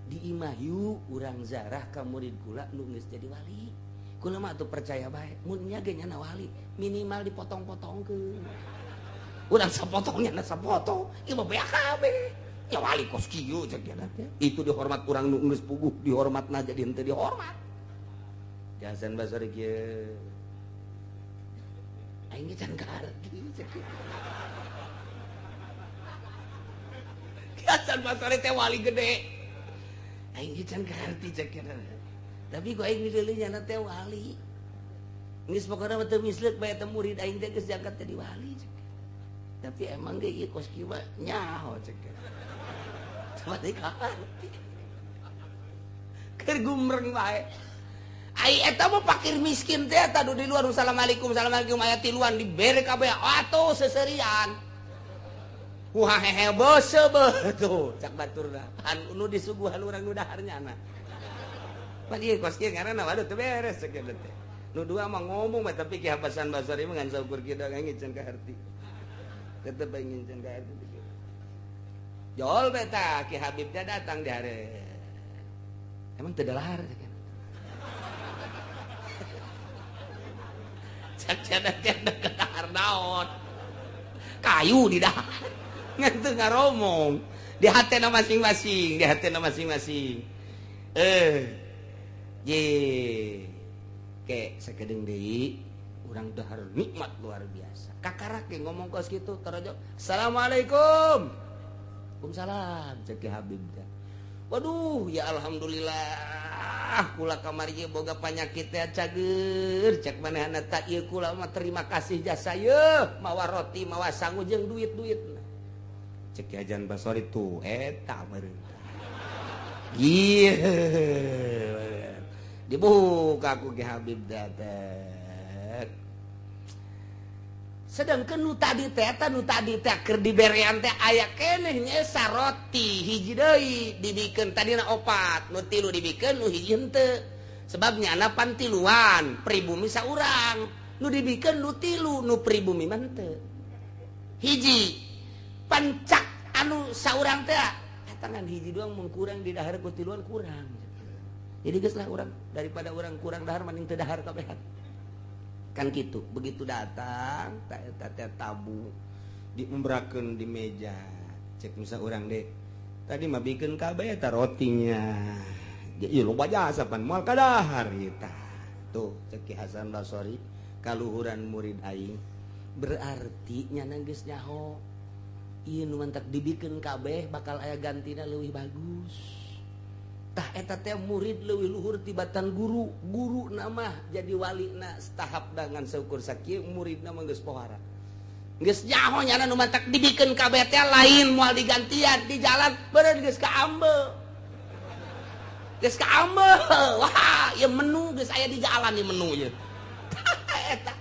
[SPEAKER 1] di imahyu urang zarah ka murid kula nu geus jadi wali kula mah atuh percaya bae mun nya ge nya wali minimal dipotong-potongkeun urang sapotongnya na sapotong ieu mah beak kabeh ya wali kos kieu cek dia teh itu dihormat urang nu geus puguh dihormatna jadi henteu dihormat. Hasan Basori kieu aing ge can kaharti cek Hasan Basori teh wali gede aing ge can kaharti cek tapi ku aing dideuleuh nya teh wali geus pokona teu misleuk bae teh murid aing teh geus diangkat jadi wali cek tapi emang ge ieu kos kieu nyaho cek mati kaharti keur gumreng bae ai eta mah fakir miskin teh eta di luar assalamualaikum aya 3 dibere kabeh atuh seserian wah hehe bose betul cak baturna anu disuguhan urang nu daharnya na pan ieu kos kieu ngaranna waduh teu beres cek teh nu dua mah ngomong mah tapi Ki Hasan Basori mah ngan saukur kieu da ngingin kaharti tetep ngingin kaharti jol beta Ki Habib dia datang di hari emang tidak lahar cak tiada ke dahar naon kayu di dahar ngantu ngaromong di hatena masing-masing ye ke sakedeung deui urang dahar nikmat luar biasa kakarake ngomong kos kitu tarajo assalamualaikum. Waalaikumsalam cek Ki Habib teh. Waduh ya alhamdulillah kula kamari ieu boga panyakit teh cager cek manehna ta ieu kula mah terima kasih jasa yeuh mawa roti mawa sangu jeung duit-duitna. Cek Ki Hasan Basori tuh eta meureun. Ieu dibuka ku Ki Habib teh. Sedangkan nu tadi teh keur diberean teh aya keneh nyesa roti hiji deui dibikeun tadina 4 nu 3 dibikeun nu hiji henteu sebabnya ana pantiluan pribumi saurang nu dibikeun nu 3 nu pribumi mah henteu hiji pancak anu saurang teh eta ngan hiji doang mun kurang di dahar ku tiluan kurang jadi geus lah urang daripada urang kurang dahar mending teu dahar kabehan kan gitu begitu datang teh tabu diumbrakeun di meja cek misa urang deh tadi mah bikin kabeh eta rotinya ieu loba jasa pan moal ka dahar eta tuh cek Ki Hasan Basori kaluhuran murid aing berarti nya geus nyaho ieu nu mantak dibikeun kabeh bakal aya gantina leuwih bagus tah eta teh murid leuwih luhur tibatan guru nama jadi walina setahap dengan seukur sakieu muridna mah geus pohara geus nyaho nyana nu mantak dibikeun kabeh teh lain moal digantian di jalan bener geus kaambeul wah ieu menu geus aya di jalan ieu menu ieu eta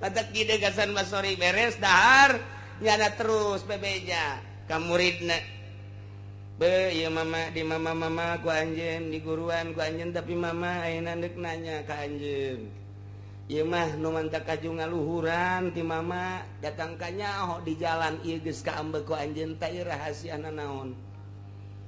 [SPEAKER 1] mantak kieu Hasan Basori beres dahar nyana terus bebeja ka muridna be ieu mama di mama ku anjeun di guruan ku anjeun tapi mama ayeuna deuk nanya ka anjeun ieu mah nu manta kaju ngaluhuran ti mama datang ka nyaho di jalan ieu geus kaembek ku anjeun teh rahasiana naon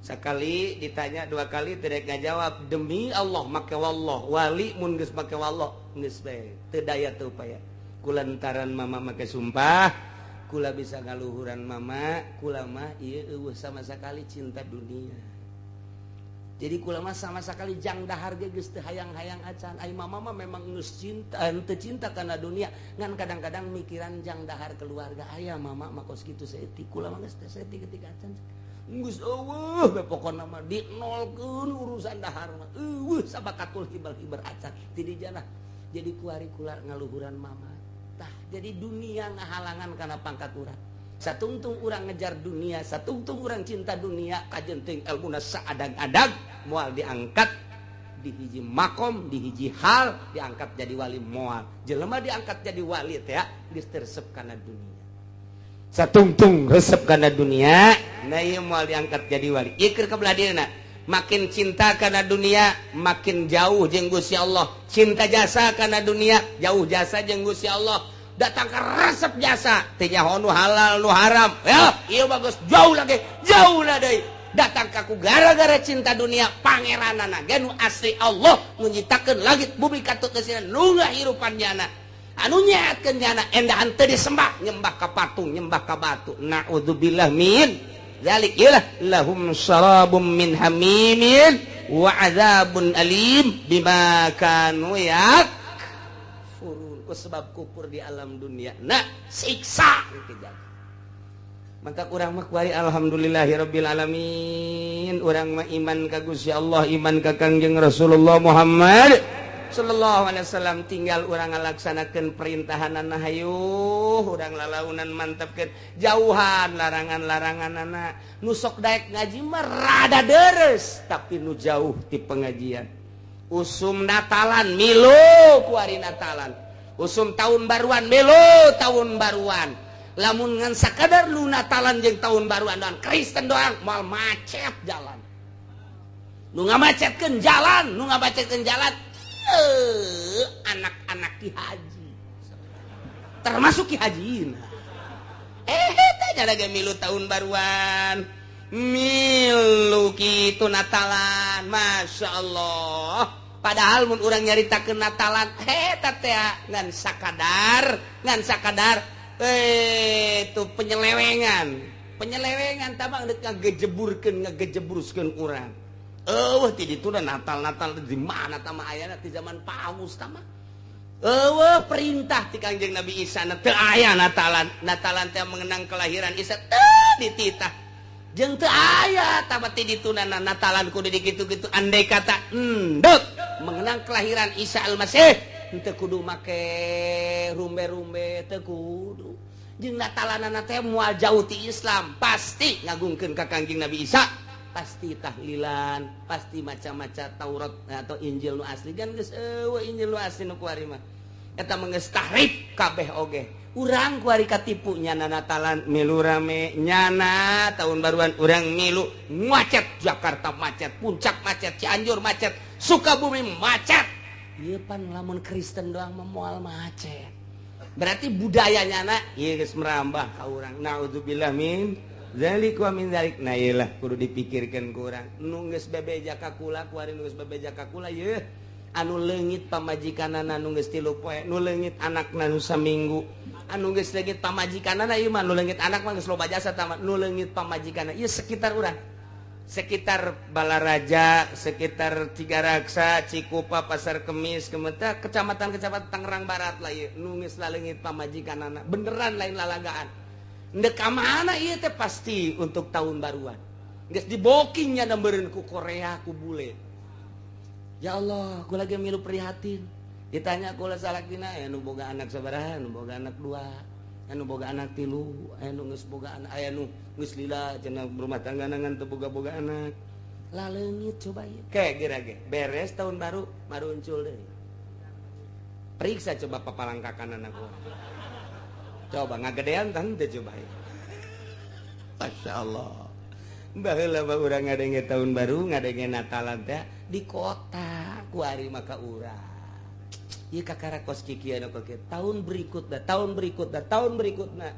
[SPEAKER 1] sakali ditanya dua kali tidak ngajawab demi Allah make wallah wali mun geus make wallah geus bae teu daya teu upaya kulantaran mama make sumpah kula bisa ngaluhuran mama kula mah ieu eueuh sama sakali cinta dunia jadi kula mah sama sakali jang dahar ge geus teu hayang-hayang acan ai mama mah memang geus cinta teu cinta kana dunia ngan kadang-kadang mikiran jang dahar keluarga aya mama mah kos kitu saeutik kula mah geus teu saeutik ketika acan geus eueuh be pokona mah dinolkeun urusan dahar mah eueuh sabakatul hibar-hibar acan ti dijana jadi kuari kula ngaluhuran mama tah jadi dunia ngahalangan kana pangkat urang satungtung urang ngejar dunia satungtung urang cinta dunia kajenting elmuna saadag-adag moal diangkat di hiji makom di hiji hal diangkat jadi wali moal jelema diangkat jadi wali teh geus tersep kana dunia satungtung resep kana dunia na ieu moal diangkat jadi wali ikir kabelah dieuna makin cinta kana dunia makin jauh jeung Gusti Allah cinta jasa kana dunia jauh jasa jeung Gusti Allah datang ke resep jasa teh nyaho nu halal nu haram ya ieu bagus jauh lagi jauh lah deui datang kaku gara-gara cinta dunia pangeranana ge nu asli Allah nu nyiptakeun langit bumi katut geusina nu ngahirupan nyana anu nyaetkeun nyana endahan teu disembah nyembah ka patung nyembah ka batu naudzubillah min zalik ilah lahum syarabum min hamimin wa adzabun alim bima kanu yakfurun ku sebab kufur di alam dunia nah siksa kejadian mantap urang mah kuari alhamdulillahirabbil alamin urang mah iman ka Gusti Allah iman ka Kangjeng Rasulullah Muhammad sallallahu alaihi wasallam tinggal urang ngalaksanakeun perintahanana hayuh urang lalaunan mantepkeun jauhan larangan-laranganana nu sok daek ngaji mah rada deres tapi nu jauh ti pengajian usum natalan milu ku ari natalan usum tahun baruan milu tahun baruan lamun ngan sakadar lu natalan jeung tahun baruan doang Kristen doang moal macet jalan nu ngamacetkeun jalan anak-anak Ki Haji termasuk Ki Haji tanya lagi milu tahun baruan milu kitu natalan Masya Allah padahal mun urang nyaritakeun natalan teh ngan sakadar itu penyelewengan tamang deuk ngagejeburkeun urang ti ditu Natal di mana tama ayana di zaman Paus tama perintah ti Kangjeng Nabi Isa teu aya Natalan teh mengenang kelahiran Isa teu dititah jeung teu aya tama ti ditu Natalan kudu dikitu-kitu andai kata endut mengenang kelahiran Isa Al-Masih teu kudu make rumbe-rumbe teu kudu jeung Natalanana teh moal jauh ti Islam pasti ngagungkeun ka Kangjeng Nabi Isa pasti tahlilan pasti macam-macam Taurat atau Injil nu asli kan geus Injil nu asli nu kuari mah eta mah geus tahrif kabeh oge urang kuari katipu nyana Natalan milu rame nyana tahun baruan urang milu macet Jakarta macet Puncak macet Cianjur macet Sukabumi macet ieu pan lamun Kristen doang mah moal macet berarti budayanya ieu geus merambah ka urang naudzubillah min zalik wa min zalik nah iyalah kudu dipikirkeun ku urang nu geus bebeja ka kula kuari nu geus bebeja ka kula yeuh anu leungit pamajikanana nu geus 3 poe nu leungit anakna nu saminggu anu geus leungit pamajikanana ieu mah nu leungit anak mah geus loba jasa tamat nu leungit pamajikanana ieu sekitar urang sekitar Balaraja sekitar Cigaraksa Cikupa Pasar Kemis kemeta kecamatan-kecamatan Tangerang Barat lah ieu nu geus leungit pamajikanana beneran lain lalagaan ndek ka mana ieu teh pasti untuk tahun baruan. Geus dibokingnya nembereun ku Korea ku bule. Ya Allah, kula lagi milu prihatin. Ditanya kula salakina anu boga anak sabaraha, anu boga anak 2, anu boga anak 3, anu geus boga anak aya nu geus lila cenah rumah tanggana ngan teu boga-boga anak. Lah leungit coba ieu. Ke gira-ge, beres tahun baru uncul deui. Periksa coba papalangkakan anak gua. Coba ngagedean tang teh coba. Masya Allah. Baheula mah urang ngadenge tahun baru, ngadenge Natalan teh di kota, kuari maka urang. Ieu kakara kos kikieu tahun berikutna, tahun berikutna.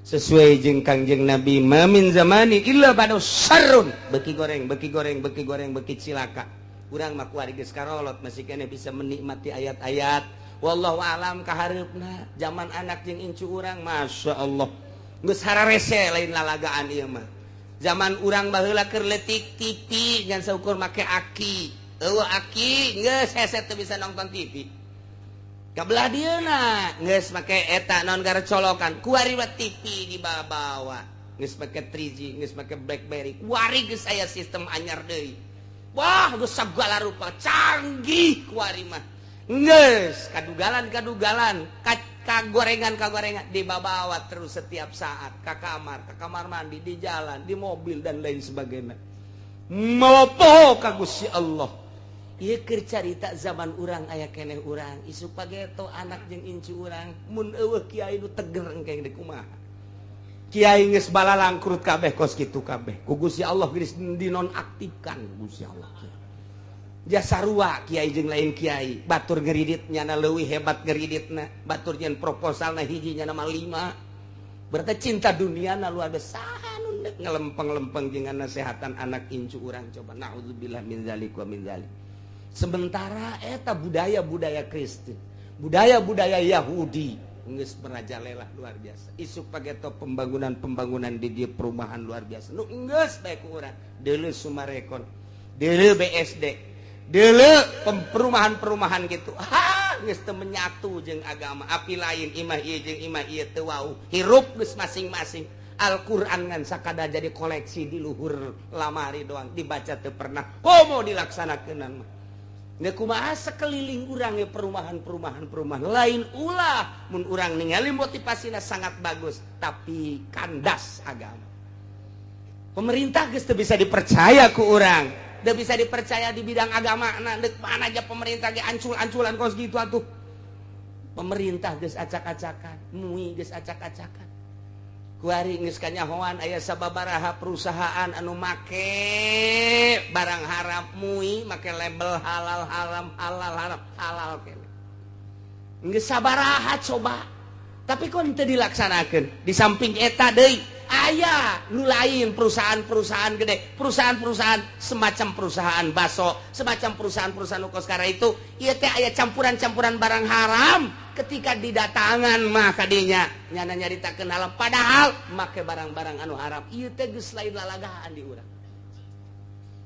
[SPEAKER 1] Sesuai jeung Kangjeng Nabi, mamin zamani illa badu sarun. Beki goreng, beki cilaka. Urang mah kuari geus karolot masih kene bisa menikmati ayat-ayat. Wallahu alam kahareupna, zaman anak jeung incu urang, masya Allah. Geus hararese lain lalagaan ieu mah. Zaman urang baheula keur leutik TV ngan saukur make aki. Eueuh aki geus hese teu bisa nonton TV. Kabelah dieuna geus make eta naon gara colokan. Kuari mah TV di bawa. Geus make 3G, geus make BlackBerry. Kuari geus aya sistem anyar deui. Wah, geus sagala rupa canggih kuari mah. Geus kadugalan kagorengan dibawa terus setiap saat ke kamar mandi, di jalan, di mobil dan lain sebagainya. Mopo ka Gusti Allah. Ieu keur carita zaman urang aya keneh urang isuk pageto anak jeung incu urang mun eueuh kiai nu teger engke deuk kumaha. Kiai geus balalangkrut kabeh kos kitu kabeh. Ku Gusti Allah geus dinonaktifkan Gusti Allah. Jasa sarua kiai jeung lain kiai batur geridit nyana leuwih hebat geriditna batur nyen proposalna hiji nyana mah 5 berarti cinta duniana luar biasa nu neuk ngelempeng-lempeng jeung nasehatan anak incu urang coba naudzubillah min zalik wa min zalik. Sementara eta budaya-budaya Kristen, budaya-budaya Yahudi geus merajalela luar biasa. Isuk pageto pembangunan di dieu perumahan luar biasa. Nu geus bae ku urang deuleu Sumarekon, deuleu BSD. Dele perumahan-perumahan gitu. Geus teu menyatu jeung agama. Api lain imah ieu jeung imah ieu teu wau. Hirup geus masing-masing. Al-Qur'an ngan sakada jadi koleksi di luhur lamari doang dibaca teu pernah. Komo dilaksanakeunna mah. Nge kumaha sekeliling urang ge perumahan lain ulah mun urang ningali motivasina sangat bagus tapi kandas agama. Pemerintah geus teu bisa dipercaya ku urang. Udah bisa dipercaya di bidang agama, nah mana aja pemerintah ge ancul-anculan kos gitu atuh. Pemerintah geus acak-acakan, MUI geus acak-acakan. Kuari geus kanyahoan aya sababaraha perusahaan anu make barang haram, MUI make label halal halal kene. Geus sabaraha coba. Tapi kok teu dilaksanakeun. Di samping eta deui aya nu lain perusahaan-perusahaan gede, perusahaan-perusahaan semacam perusahaan baso, semacam perusahaan-perusahaan nu koskara itu ieu teh aya campuran-campuran barang haram ketika didatangan mah kadinya nyana nyaritakeun halal padahal make barang-barang anu haram ieu teh geus lain lalagaan di urang.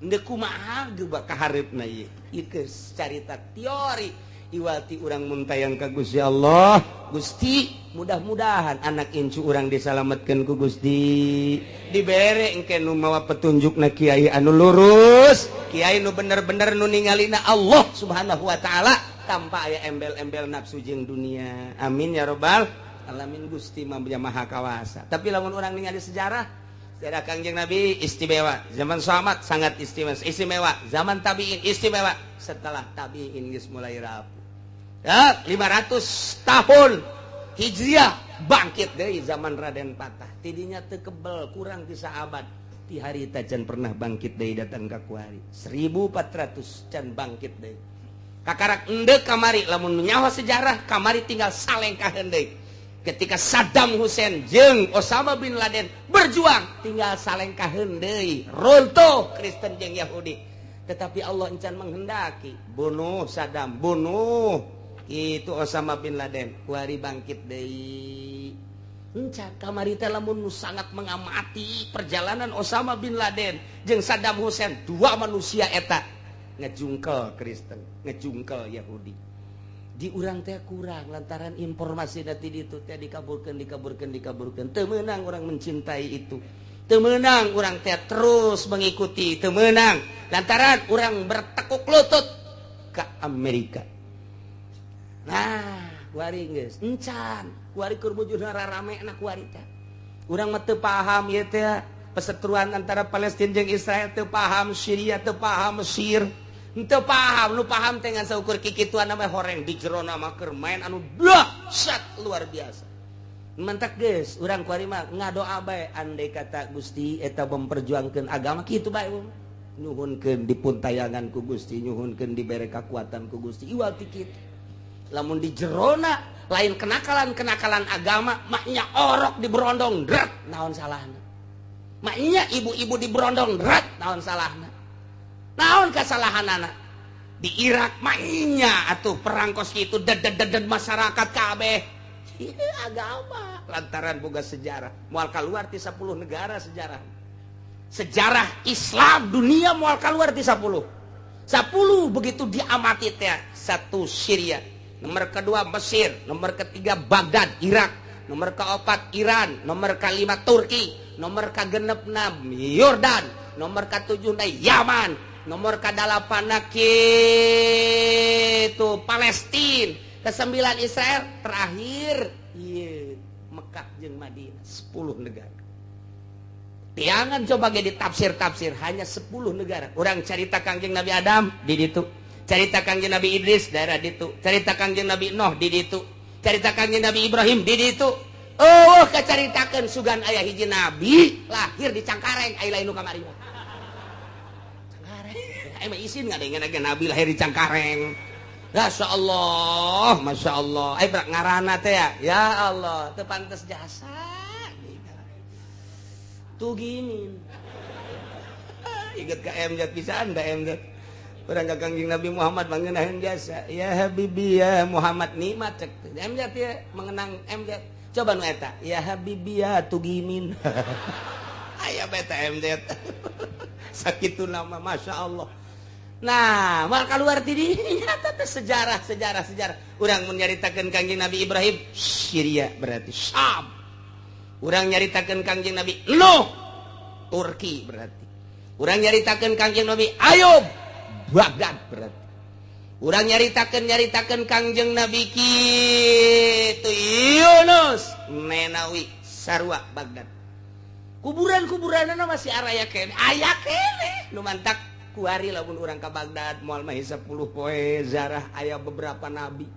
[SPEAKER 1] Endeu kumaha geus kahareupna ieu. Ieu geus carita teori iwati urang muntayang ka Gusti Allah. Gusti mudah-mudahan anak incu urang disalametkeun ku Gusti, dibere engke nu mawa petunjukna kiai anu lurus, kiai nu bener-bener nu ningalina Allah Subhanahu wa taala tanpa aya embel-embel nafsu jeung dunia. Amin ya rabbal alamin. Gusti mah maha kawasa. Tapi lamun urang ningali sejarah Kangjeng Nabi istimewa, zaman sahabat sangat istimewa, zaman tabi'in istimewa, setelah tabi'in geus mulai rapuh. Ya, 500 tahun Hijriah bangkit deui zaman Raden Patah. Tidinya teu kebel kurang ti sahabat. Ti harita can pernah bangkit deui datang ka kuari. 1400 can bangkit deui. Kakarak endeu kamari lamun nyaho sejarah kamari tinggal salengkaheun deui. Ketika Saddam Hussein jeung Osama bin Laden berjuang tinggal salengkaheun deui. Runtuh Kristen jeung Yahudi. Tetapi Allah encan menghendaki bunuh Saddam, bunuh itu Osama bin Laden, kuari bangkit deui. Encan kamari teh lamun sangat mengamati perjalanan Osama bin Laden jeung Saddam Hussein, dua manusia eta ngejungkel Kristen, ngejungkel Yahudi. Di urang teh kurang lantaran informasi dati ditu teh dikaburkeun. Teu meunang urang mencintai itu. Teu meunang urang teh terus mengikuti, teu meunang lantaran urang bertekuk lutut ke Amerika. Nah, kuari geus encan, kuari keur wujudna raramena kuari teh. Urang mah teu paham ieu teh perseteruan antara Palestina jeung Israel, teu paham Syria, teu paham Mesir. Teu paham, nu paham teh ngan saukur kikituan mah horeng di jero na mah keur main anu dahsyat luar biasa. Mentak geus urang kuari mah ngadoa bae andai kata Gusti eta memperjuangkeun agama kitu bae nyuhunkeun dipuntayangan ku Gusti nyuhunkeun dibere kakuatan ku Gusti iwal ti kitu lamun di jerona lain kenakalan agama maknya orok di berondong drat naon salahna maknya ibu-ibu di berondong drat naon salahna naon kasalahanana di Irak maknya atuh perang kos kitu ded masyarakat kabeh agama lantaran boga sejarah moal kaluar ti 10 negara sejarah Islam dunia moal kaluar ti 10 begitu diamati teh 1 Syria, nomor kedua Mesir, nomor ketiga Baghdad Irak, nomor keempat Iran, nomor kelima Turki, nomor kagenepna Yordan, nomor ketujuh Yaman, nomor ke-8 kitu Palestina, ke-9 Israel, terakhir ieu Mekah jeung Madinah 10 negara. Tiangan coba ge ditafsir hanya 10 negara. Urang carita Kangjeng Nabi Adam di ditu. Carita Kangjeng Nabi Idris daerah ditu. Carita Kangjeng Nabi Nuh di ditu. Carita Kangjeng Nabi Ibrahim di ditu. Oh, kacaritakeun sugan aya hiji nabi lahir di Cangkareng aya lain nu kamari. Cangkareng. Aya mah isin ngadengna nabi lahir di Cangkareng. Masya Allah. Aya berak ngaranna teh ya Allah, teu pantes jasa. Tuh gini inget ke MZ pisan da MZ urang ka Kangjeng Nabi Muhammad mangeunahkeun jasa ya habibi ya Muhammad nikmat cek MZ ya mengenang MZ coba nu eta ya habibi ya tugimin aya beta MZ sakitu nama Masya Allah. Nah mal kaluar ti dinya teh sejarah urang mun nyaritakeun Kangjeng Nabi Ibrahim Syria berarti Syam. Urang nyaritakeun Kangjeng Nabi Nuh Turki berarti. Urang nyaritakeun Kangjeng Nabi Ayub Baghdad berarti. Urang nyaritakeun Kangjeng Nabi kitu Yunus Nenawi sarua Baghdad. Kuburan-kuburanna masih araya kene aya kene nu mantak kuari lamun urang ka Baghdad moal mah 10 poe zarah aya beberapa nabi.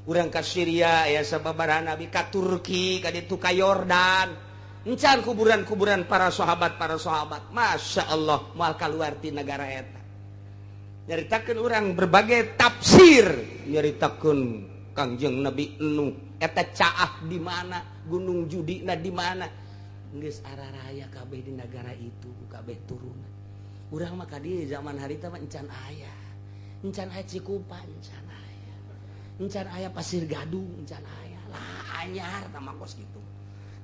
[SPEAKER 1] Urang ka Syria aya sababaraha nabi, ka Turki ka ditu ka Yordan encan kuburan-kuburan para sahabat Masya Allah moal kaluar ti negara eta nyaritakeun urang berbagai tafsir nyaritakeun Kangjeng Nabi Nuh eta caah di mana gunung judina di mana geus araraya kabeh di negara itu kabeh turunan urang mah ka dieu zaman harita mah encan aya Cikupa encan aya Pasir Gadung encan aya lah anyar tah mangkos gitu.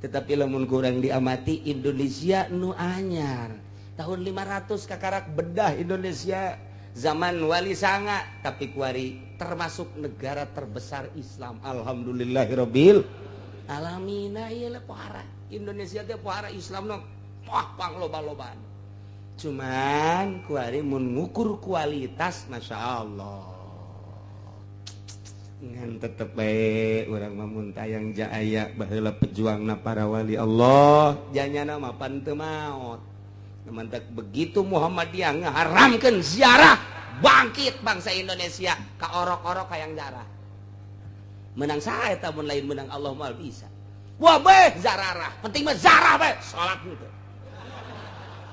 [SPEAKER 1] Tetapi lamun kurang diamati Indonesia nu anyar tahun 500 kakarak bedah Indonesia zaman Wali Sanga tapi kuari termasuk negara terbesar Islam alhamdulillahirabbil alamin. Ieu pohara Indonesia teh pohara Islam nu pang loba-lobaan cuman kuari mun ngukur kualitas Masya Allah ngan tetep bae urang mah mun tayang jaaya baheula pejuangna para wali Allah janyana mah pan teu maot mantak begitu Muhammadiyah ngaharamkeun ziarah bangkit bangsa Indonesia ka orok-orok hayang jarah menang saha eta mun lain menang Allah moal bisa wah beh zararah penting mah zarah bae salat gitu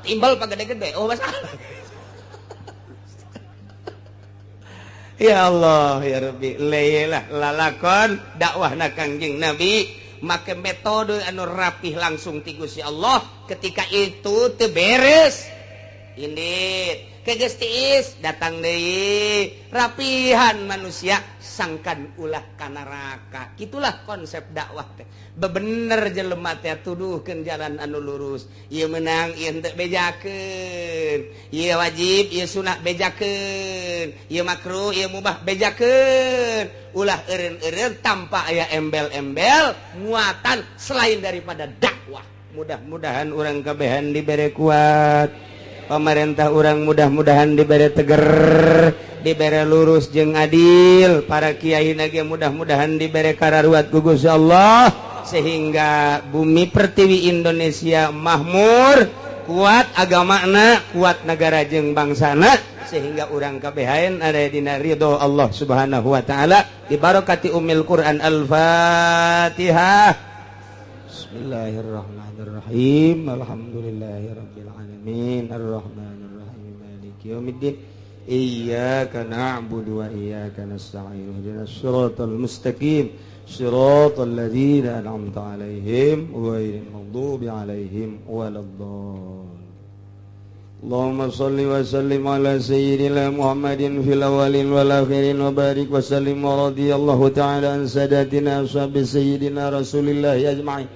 [SPEAKER 1] timbal pagede-gede oh masalah. Ya Allah ya Rabbi leilah lalakon dakwahna Kangjeng Nabi make metode anu rapih langsung ti Gusti Allah ketika itu teu beres indit ke geus tiis datang deui rapihan manusia sangkan ulah ka neraka kitulah konsep dakwah teh bebener jelema teh tuduhkeun jalan anu lurus ieu meunang ieu henteu bejakeun ieu wajib ieu sunah bejakeun ieu makruh ieu mubah bejakeun ulah eureun-eureun tanpa aya embel-embel muatan selain daripada dakwah. Mudah-mudahan urang kabehan dibere kuat pemerintah urang mudah-mudahan dibere teger dibere lurus jeung adil para kiai ge mudah-mudahan dibere kararuat ku Gusti Allah sehingga bumi pertiwi Indonesia makmur kuat agamana kuat negara jeung bangsana sehingga urang kabehan ada dina ridho Allah Subhanahu wa taala bi barakati ummil Quran al-Fatihah. Bismillahirrahmanirrahim. Alhamdulillahirabbil alamin. Arrahmanirrahim. Maliki yaumiddin. Iyyaka na'budu wa iyyaka nasta'in. Ihdinas siratal mustaqim. Shiratal ladzina an'amta 'alaihim ghairil maghdubi 'alaihim waladdallin. Allahumma shalli wa sallim ala sayyidina Muhammadin fil awwalin wal akhirin wa barik wa sallim wa radiyallahu ta'ala an sadatina ashabi sayyidina Rasulillah ajma'in.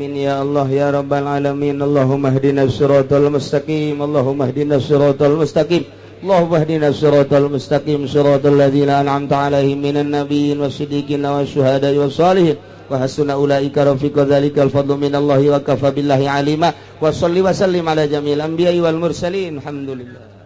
[SPEAKER 1] Min ya Allah ya rabbal alamin. Allahumma ihdinas siratal mustaqim. Allahumma ihdinas siratal mustaqim. Allahumma ihdinas siratal mustaqim siratal ladzina an'amta 'alaihim minan nabiyyin wasiddiqin wasyuhada'i wassalihin. Wa hasuna ulaika rafiqa dzalikal fadlu minallahi wa kafa billahi alima wa shalli wa sallim ala jamil anbiya'i wal mursalin alhamdulillah.